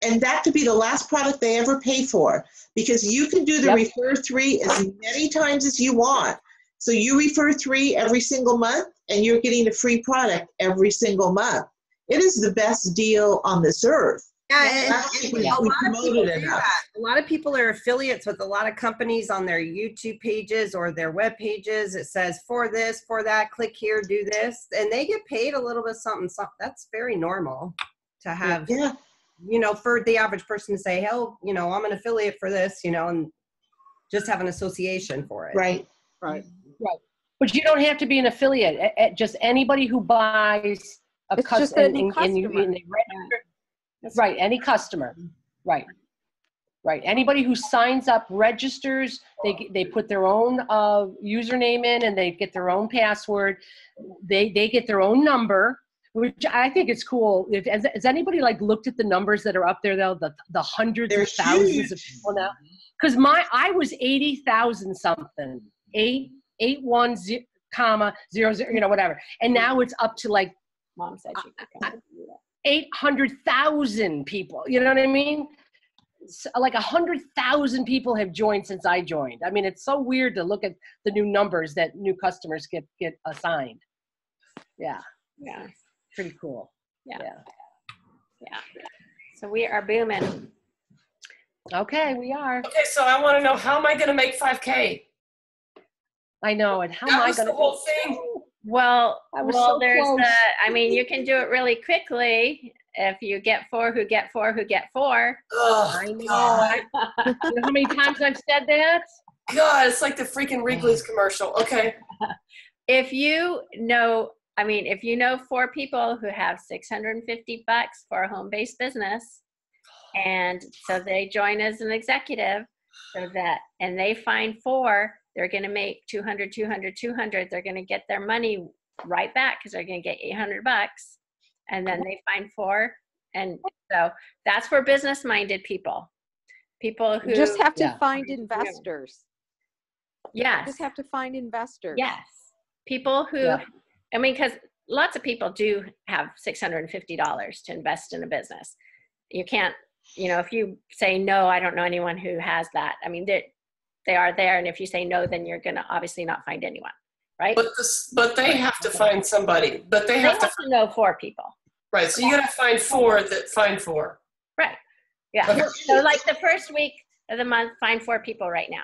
and that could be the last product they ever pay for, because you can do the Yep. refer 3 as many times as you want. So you refer 3 every single month, and you're getting a free product every single month. It is the best deal on this earth. Yeah, I and don't think we a lot of promote people it do enough. that. A lot of people are affiliates with a lot of companies on their YouTube pages or their web pages. It says for this, for that, click here, do this, and they get paid a little bit something. That's very normal to have. Yeah. For the average person to say, hell, I'm an affiliate for this, and just have an association for it. Right. Right. But you don't have to be an affiliate. Just anybody who buys a It's just any and they customer. register. Right. Any customer. Right. Right. Anybody who signs up, registers, they put their own username in, and they get their own password. They get their own number, which I think is cool. Has anybody looked at the numbers that are up there though? The hundreds They're of thousands of huge. people now. Because I was 80,000 something, 810, comma 00, whatever, and now it's up to Mom said she could come. 800,000 people. You know what I mean? So, 100,000 people have joined since I joined. I mean, it's so weird to look at the new numbers that new customers get assigned. Yeah, Yeah. pretty cool. Yeah. Yeah. So we are booming. Okay, we are. Okay, so I want to know, how am I going to make 5K? I know. And how am That I was going the whole thing. Well, I was so there's close. you can do it really quickly if you get 4 who get 4 who get 4. Oh, I know. God. You know how many times I've said that? God, it's like the freaking Wrigley's commercial. Okay. If you know 4 people who have $650 for a home-based business, and so they join as an executive, and they find 4, they're going to make 200, 200, 200. They're going to get their money right back because they're going to get $800. And then they find 4. And so that's for business-minded people. People who You just have to Yeah. find investors. You yes, just have to find investors. yes, people who, Yeah. because lots of people do have $650 to invest in a business. You can't, if you say no, I don't know anyone who has that. I mean, they are there, and if you say no, then you're going to obviously not find anyone. right? But they have to find somebody. But they They have to, have to know 4 people. right. So you got to find 4 that find 4. Right. Yeah. Okay. So like the first week of the month, find 4 people right now,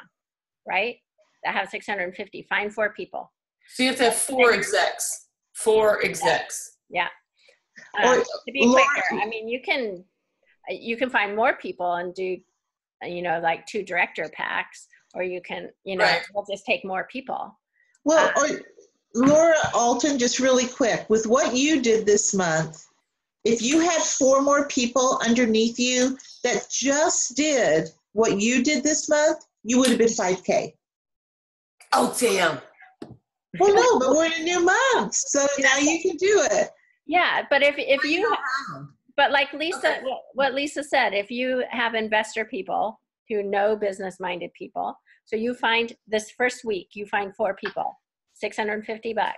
right? That have 650. Find 4 people. So you have to have 4 execs. 4 execs. Yeah. Or, To be Laura- quicker, I mean, you can find more people and do, like 2 director packs, or you can, Right. we'll just take more people. Well, or Laura Alton, just really quick, with what you did this month, if you had 4 more people underneath you that just did what you did this month, you would have been 5K. Oh, damn. Well, no, but we're in a new month, so now you can do it. Yeah, but if you, but like Lisa, Okay. what Lisa said, if you have investor people who know business-minded people, so you find this first week, you find 4 people, $650.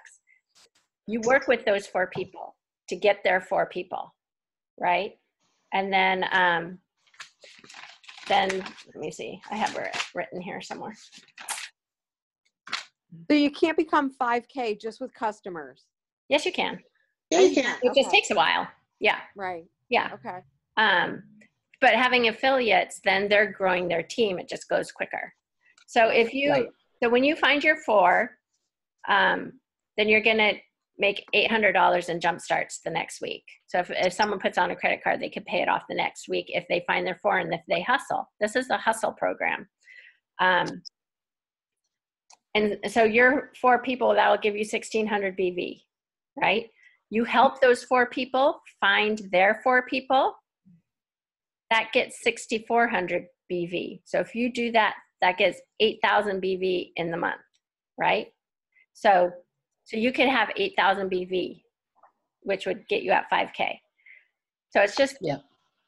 You work with those 4 people to get their 4 people, right? And then let me see, I have it written here somewhere. So you can't become 5K just with customers. Yes, you can. Yeah, you can. It just Okay. takes a while. Yeah, Right. yeah. Okay. But having affiliates, then they're growing their team. It just goes quicker. So if you, Right. so when you find your 4, then you're going to make $800 in jump starts the next week. So if someone puts on a credit card, they could pay it off the next week if they find their 4 and if they hustle. This is a hustle program. And so your 4 people, that will give you 1,600 BV, right? You help those 4 people find their 4 people, that gets 6,400 BV. So if you do that, that gets 8,000 BV in the month, right? So you could have 8,000 BV, which would get you at 5K. So it's just, Yeah.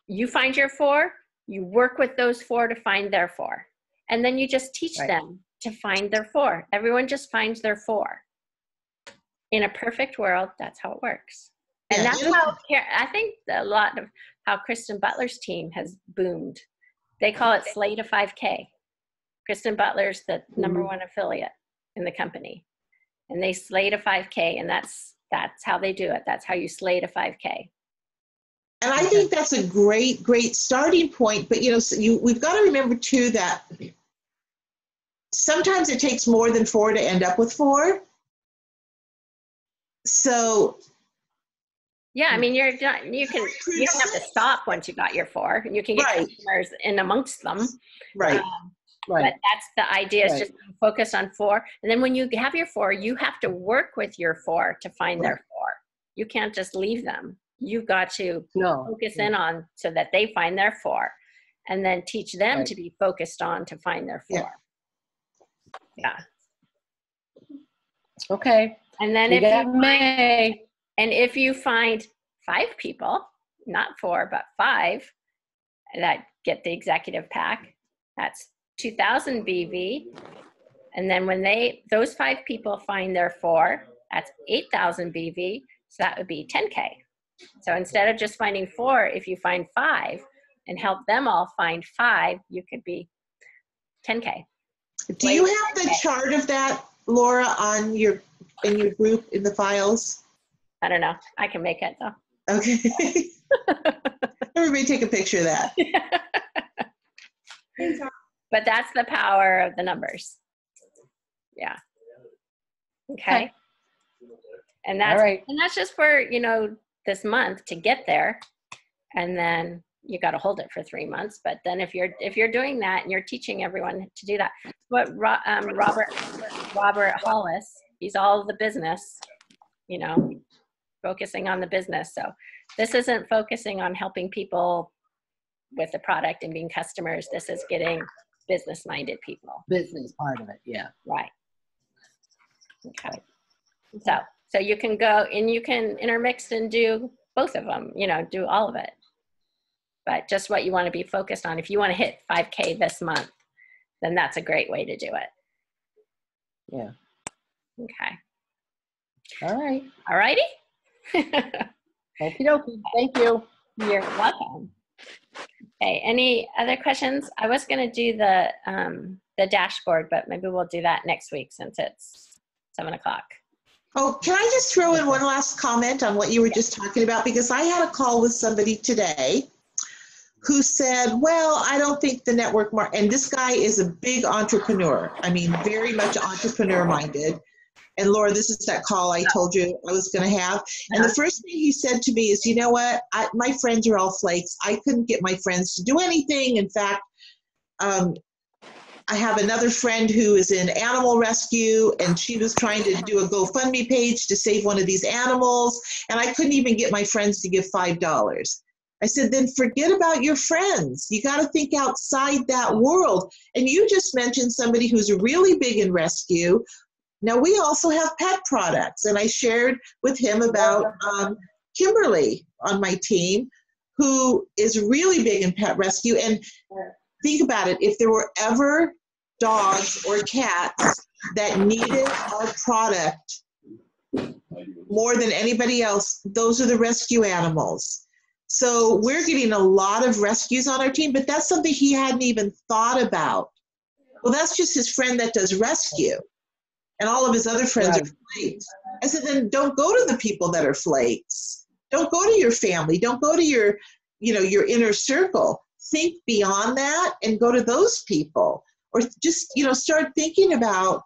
you find your 4, you work with those 4 to find their 4. And then you just teach Right. them to find their 4. Everyone just finds their 4. In a perfect world, that's how it works. And Yeah, that's how, I think a lot of how Kristen Butler's team has boomed. They call it Slay to 5K. Kristen Butler's the number 1 affiliate in the company. And they slay to 5K, and that's how they do it. That's how you slay to 5K. And I think that's a great, great starting point. But, we've got to remember, too, that sometimes it takes more than 4 to end up with 4. So Yeah, I mean, you don't have to stop once you got your 4. You can get Right. customers in amongst them. right. Right. But that's the idea, is Right. just focus on 4. And then when you have your 4, you have to work with your 4 to find their 4. You can't just leave them. You've got to No. focus in on so that they find their 4, and then teach them Right. to be focused on to find their 4. Yeah. Okay. And then We if got you May. And if you find 5 people, not 4, but 5, that get the executive pack, that's 2,000 BV. And then when those 5 people find their 4, that's 8,000 BV. So that would be 10K. So instead of just finding 4, if you find 5 and help them all find 5, you could be 10K. Do you have the chart of that, Laura, in your group in the files? I don't know. I can make it though. Okay. Everybody take a picture of that. But that's the power of the numbers. Yeah. Okay. And All right. that's just for, this month to get there. And then you got to hold it for 3 months. But then if you're doing that and you're teaching everyone to do that, what Robert Hollis, he's all the business, focusing on the business. So this isn't focusing on helping people with the product and being customers. This is getting business-minded people. Business part of it. Yeah. Right. Okay. So you can go and you can intermix and do both of them, do all of it. But just what you want to be focused on. If you want to hit 5K this month, then that's a great way to do it. Yeah. Okay. All right. All righty. Okie dokie. Thank you. You're welcome. Okay, any other questions? I was going to do the dashboard, but maybe we'll do that next week since it's 7 o'clock. Oh, can I just throw in one last comment on what you were just talking about? Because I had a call with somebody today who said, well, I don't think the network and this guy is a big entrepreneur. I mean, very much entrepreneur minded. And Laura, this is that call I told you I was going to have. And the first thing he said to me is, you know what? My friends are all flakes. I couldn't get my friends to do anything. In fact, I have another friend who is in animal rescue, and she was trying to do a GoFundMe page to save one of these animals, and I couldn't even get my friends to give $5. I said, then forget about your friends. You got to think outside that world. And you just mentioned somebody who's really big in rescue. Now, we also have pet products, and I shared with him about Kimberly on my team, who is really big in pet rescue. And think about it, if there were ever dogs or cats that needed our product more than anybody else, those are the rescue animals. So we're getting a lot of rescues on our team, but that's something he hadn't even thought about. Well, that's just his friend that does rescue. And all of his other friends are flakes. I said, then don't go to the people that are flakes. Don't go to your family. Don't go to your inner circle. Think beyond that and go to those people. Or just, start thinking about,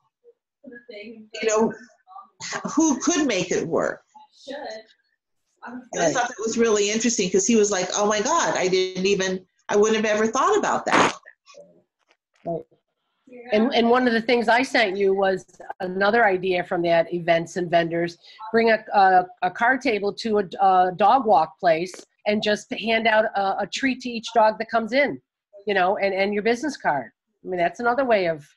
who could make it work. I thought that was really interesting because he was like, oh my God, I wouldn't have ever thought about that. Right. And one of the things I sent you was another idea from that events and vendors, bring a card table to a dog walk place and just hand out a treat to each dog that comes in, and your business card. I mean, that's another way of,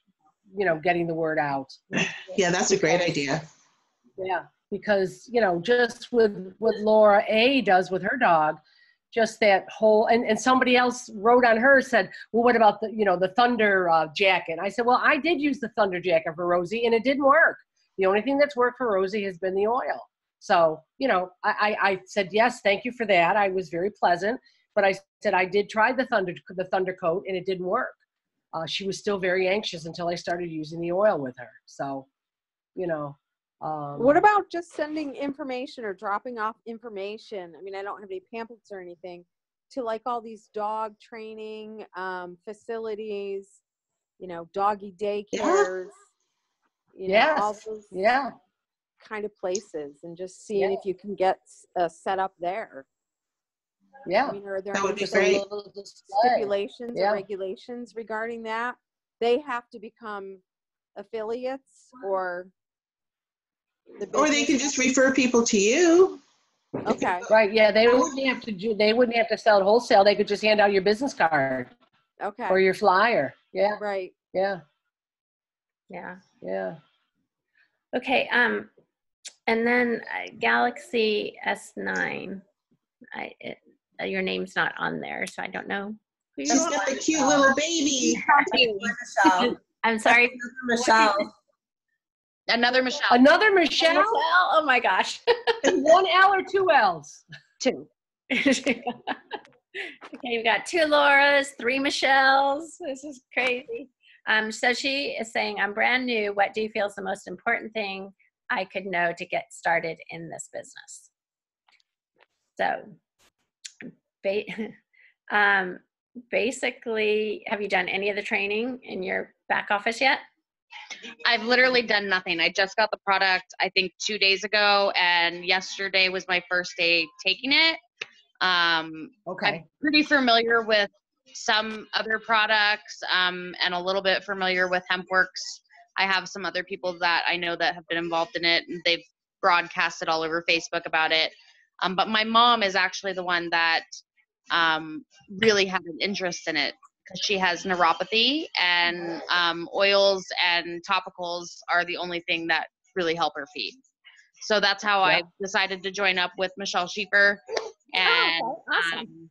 getting the word out. Yeah, that's a great idea. Yeah, because, just with what Laura A. does with her dog, just that whole, and somebody else wrote on her, said, well, what about the Thunder jacket? I said, well, I did use the Thunder jacket for Rosie and it didn't work. The only thing that's worked for Rosie has been the oil. So, I said, yes, thank you for that. I was very pleasant, but I said, I did try the Thunder coat and it didn't work. She was still very anxious until I started using the oil with her. So, what about just sending information or dropping off information? I mean, I don't have any pamphlets or anything to like all these dog training facilities, doggy daycares, all those kind of places, and just seeing if you can get set up there. Yeah, I mean, are there that would be any great. stipulations or regulations regarding that? They have to become affiliates, or they can just refer people to you. Okay. Right. Yeah, they wouldn't have to sell it wholesale. They could just hand out your business card. Okay. Or your flyer. Yeah. Right. Yeah. Yeah. Yeah. Okay. And then Galaxy S9. Your name's not on there, so I don't know. She's got the cute little baby. I'm sorry, Michelle. Another Michelle. Another Michelle? Oh my gosh. 1 L or 2 L's? 2. Okay, we've got 2 Lauras, 3 Michelles. This is crazy. So she is saying, I'm brand new. What do you feel is the most important thing I could know to get started in this business? So basically, have you done any of the training in your back office yet? I've literally done nothing. I just got the product, I think 2 days ago, and yesterday was my first day taking it. Okay. I'm pretty familiar with some other products and a little bit familiar with HempWorks. I have some other people that I know that have been involved in it, and they've broadcasted all over Facebook about it. But my mom is actually the one that really had an interest in it, because she has neuropathy, and oils and topicals are the only thing that really help her feet. So that's how I decided to join up with Michelle Schiefer. And awesome.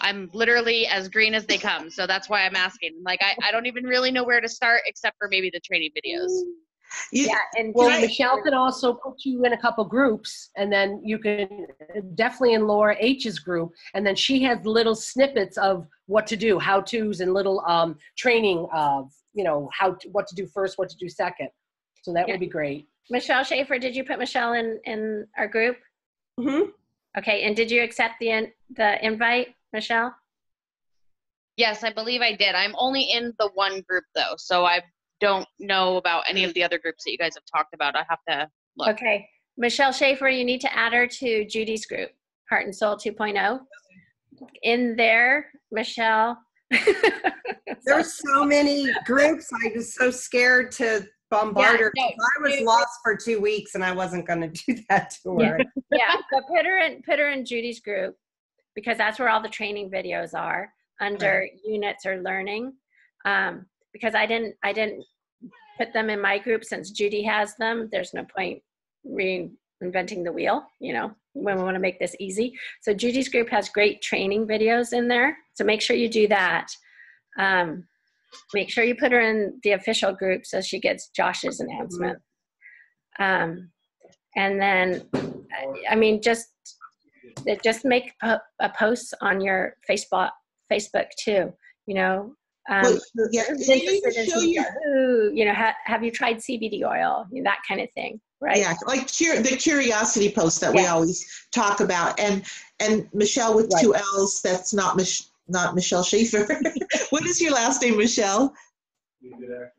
I'm literally as green as they come. So that's why I'm asking. Like, I don't even really know where to start except for maybe the training videos. And Michelle can also put you in a couple groups, and then you can definitely in Laura H's group, and then she has little snippets of what to do, how-tos, and little training of, what to do first, what to do second. So that Yeah. would be great. Michelle Schaefer, did you put Michelle in our group? Mm-hmm. Okay, and did you accept the invite, Michelle? Yes, I believe I did. I'm only in the one group though, so I don't know about any of the other groups that you guys have talked about. I have to look. Okay, Michelle Schaefer, you need to add her to Judy's group, Heart and Soul 2.0. In there, Michelle. There were so many groups. I was so scared to bombard her. no, I was lost for 2 weeks, and I wasn't going to do that to her. Yeah, so put her in Judy's group, because that's where all the training videos are under units or learning. Because I didn't put them in my group since Judy has them. There's no point reinventing the wheel, when we want to make this easy. So Judy's group has great training videos in there. So make sure you do that. Make sure you put her in the official group so she gets Josh's announcement. And then, I mean, just make a post on your Facebook too, Well, yeah, who's you need to interested in show CBD, have you tried CBD oil, that kind of thing, right? Yeah, like the curiosity post that we always talk about, and Michelle with 2 L's. That's not Michelle Schaefer. What is your last name, Michelle?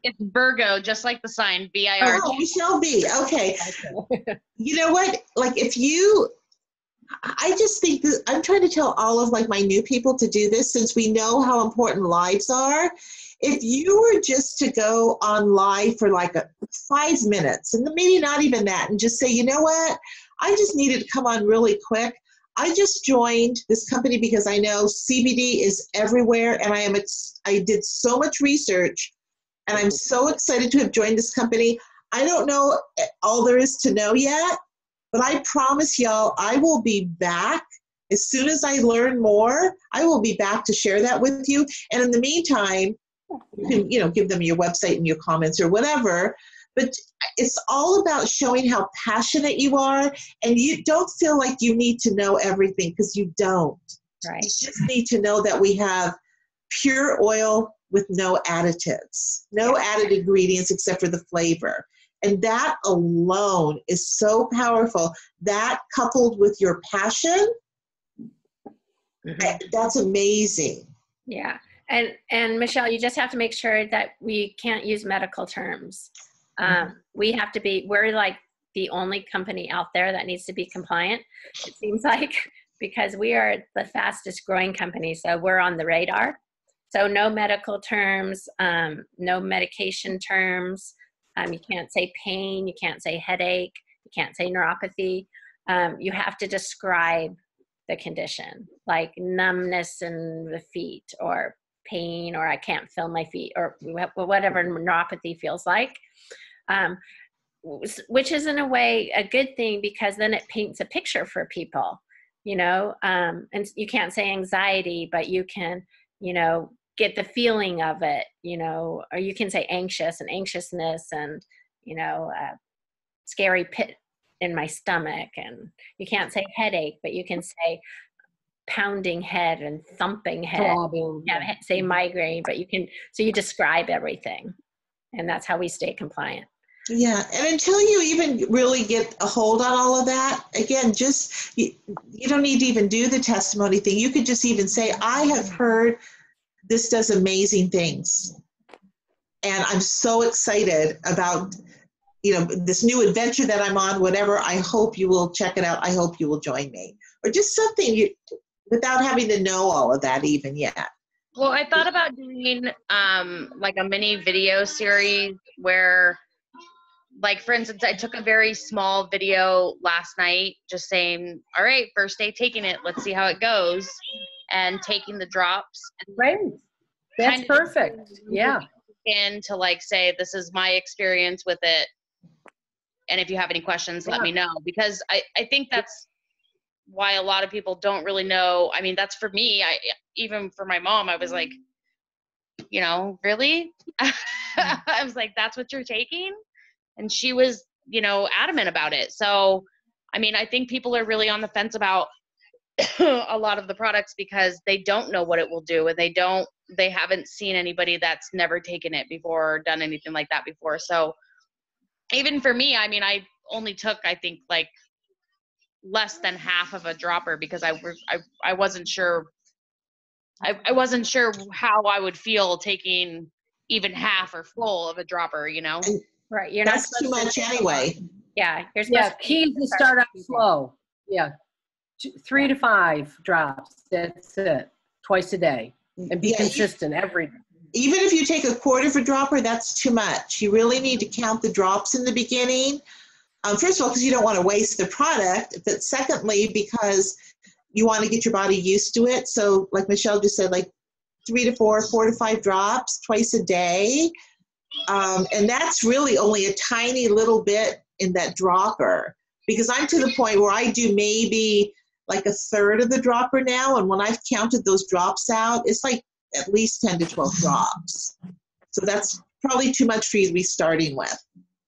It's Virgo, just like the sign, VIRG. Oh, Michelle B. Okay. You know what? Like, I just think that I'm trying to tell all of my new people to do this, since we know how important lives are. If you were just to go on live for 5 minutes, and maybe not even that, and just say, you know what, I just needed to come on really quick. I just joined this company because I know CBD is everywhere, and I did so much research, and I'm so excited to have joined this company. I don't know all there is to know yet, but I promise y'all, I will be back as soon as I learn more. I will be back to share that with you. And in the meantime, you can, give them your website and your comments or whatever. But it's all about showing how passionate you are, and you don't feel like you need to know everything, because you don't. Right. You just need to know that we have pure oil with no additives, no added ingredients except for the flavor. And that alone is so powerful. That coupled with your passion, that's amazing. Yeah. And Michelle, you just have to make sure that we can't use medical terms. We have to we're like the only company out there that needs to be compliant, it seems like, because we are the fastest growing company. So we're on the radar. So no medical terms, no medication terms. You can't say pain, you can't say headache, you can't say neuropathy. You have to describe the condition, like numbness in the feet, or pain, or I can't feel my feet, or whatever neuropathy feels like. Which is in a way a good thing, because then it paints a picture for people, and you can't say anxiety, but you can, get the feeling of it, or you can say anxious and anxiousness, and, scary pit in my stomach. And you can't say headache, but you can say pounding head and thumping head. Say migraine, but you describe everything. And that's how we stay compliant. Yeah, and until you even really get a hold on all of that, again, you don't need to even do the testimony thing. You could just even say, I have heard this does amazing things, and I'm so excited about, this new adventure that I'm on, whatever. I hope you will check it out. I hope you will join me, or just something without having to know all of that even yet. Well, I thought about doing like a mini video series where, like, for instance, I took a very small video last night just saying, all right, first day taking it, let's see how it goes, and taking the drops. Right. That's perfect. Yeah. And to say, this is my experience with it. And if you have any questions, let me know, because I think that's why a lot of people don't really know. I mean, that's for me. Even for my mom, I was like, really? I was like, that's what you're taking? And she was, adamant about it. So, I mean, I think people are really on the fence about a lot of the products because they don't know what it will do, and they haven't seen anybody that's never taken it before or done anything like that before. So even for me, I mean, I only took, I think, like less than half of a dropper because I wasn't sure. I wasn't sure how I would feel taking even half or full of a dropper, you know? Right. You're not That's too supposed much to anyway. Yeah, you're supposed Yeah, to key is to start out slow. Yeah, 3 to 5 drops. That's it. Twice a day, and be Yeah, consistent every day. Even if you take a quarter of a dropper, that's too much. You really need to count the drops in the beginning. First of all, because you don't want to waste the product, but secondly, because you want to get your body used to it. So like Michelle just said, like 3 to 4, 4 to 5 drops twice a day. And that's really only a tiny little bit in that dropper, because I'm to the point where I do maybe like a third of the dropper now. And when I've counted those drops out, it's like at least 10 to 12 drops. So that's probably too much for you to be starting with.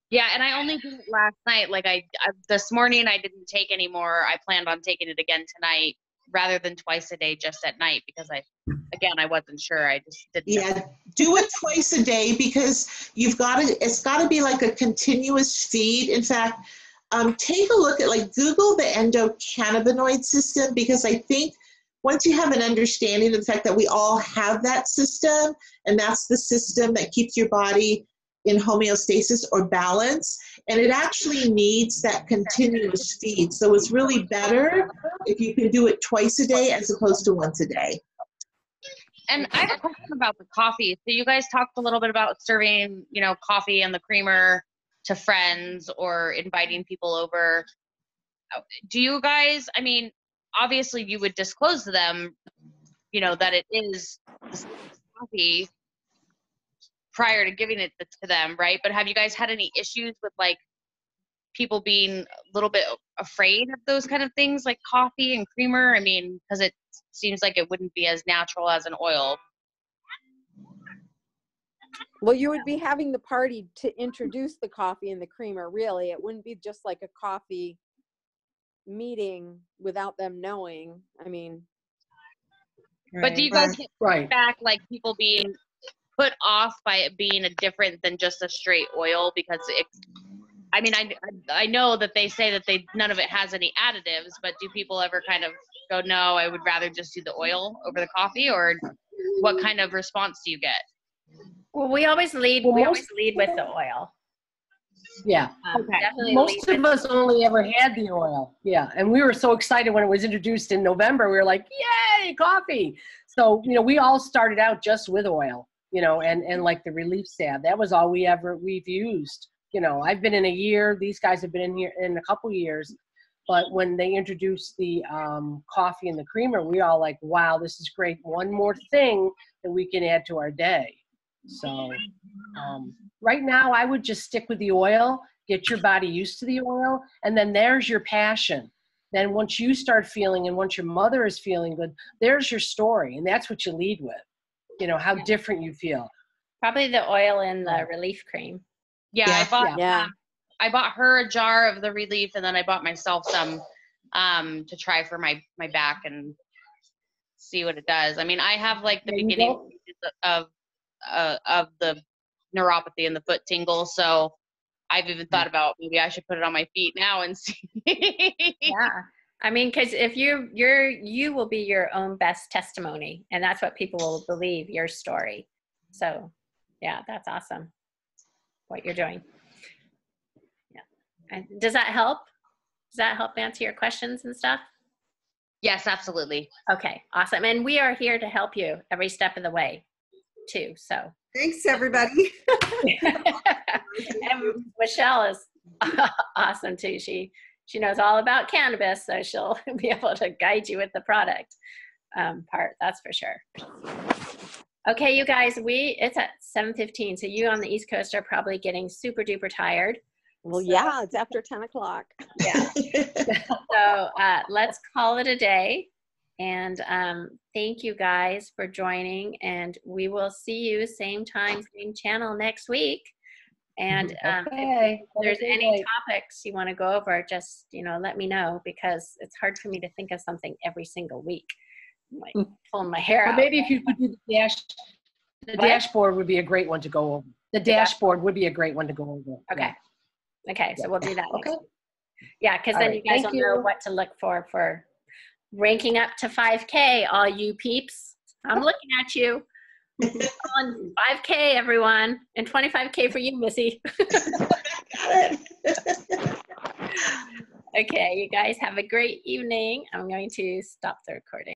Yeah, and I only did it last night. Like I this morning I didn't take any more. I planned on taking it again tonight rather than twice a day just at night because I wasn't sure. I just didn't know. Yeah, do it twice a day because it's got to be like a continuous feed. In fact, take a look at, like, Google the endocannabinoid system, because I think once you have an understanding of the fact that we all have that system, and that's the system that keeps your body in homeostasis or balance, and it actually needs that continuous feed. So it's really better if you can do it twice a day as opposed to once a day. And I have a question about the coffee. So you guys talked a little bit about serving, coffee and the creamer to friends or inviting people over. Do you guys, I mean, obviously you would disclose to them, that it is coffee prior to giving it to them, right? But have you guys had any issues with, like, people being a little bit afraid of those kind of things like coffee and creamer? I mean, because it seems like it wouldn't be as natural as an oil. Well, you would be having the party to introduce the coffee and the creamer, really. It wouldn't be just like a coffee meeting without them knowing. I mean. But do you guys get back, like, people being put off by it being a different than just a straight oil? Because I know that they say that none of it has any additives, but do people ever kind of go, no, I would rather just do the oil over the coffee? Or what kind of response do you get? Well, we always lead with the oil. Yeah. Definitely. Most of us only ever had the oil. Yeah. And we were so excited when it was introduced in November. We were like, yay, coffee. So, we all started out just with oil, and like the relief salve. That was all we've used. I've been in a year. These guys have been in here in a couple years. But when they introduced the coffee and the creamer, we all like, wow, this is great. One more thing that we can add to our day. So right now, I would just stick with the oil, get your body used to the oil, and then there's your passion. Then once you start feeling, and once your mother is feeling good, there's your story, and that's what you lead with. How different you feel. Probably the oil and the relief cream. Yeah, I bought her a jar of the relief, and then I bought myself some to try for my back and see what it does. I mean, I have, like, the beginning of the neuropathy and the foot tingle, so I've even thought about maybe I should put it on my feet now and see. Yeah, I mean, because if you will be your own best testimony, and that's what people will believe, your story. So yeah, that's awesome what you're doing. Yeah. And does that help? Does that help answer your questions and stuff? Yes, absolutely. Okay, awesome. And we are here to help you every step of the way too. So thanks, everybody. And Michelle is awesome too. She knows all about cannabis, so she'll be able to guide you with the product part. That's for sure. Okay, you guys, it's at 7:15, so you on the East Coast are probably getting super duper tired. Well, yeah, it's after 10 o'clock. Yeah. So let's call it a day. And thank you guys for joining. And we will see you same time, same channel next week. And if there's any topics you want to go over, just, let me know, because it's hard for me to think of something every single week. I'm like pulling my hair out. Maybe if you could do the dashboard would be a great one to go over. The dashboard would be a great one to go over. Okay. Okay, so we'll do that next Okay. week. Yeah, because All then right, you guys thank will know you. what to look for ranking up to 5K, all you peeps. I'm looking at you. On 5K, everyone, and 25K for you, Missy. Okay, you guys have a great evening. I'm going to stop the recording.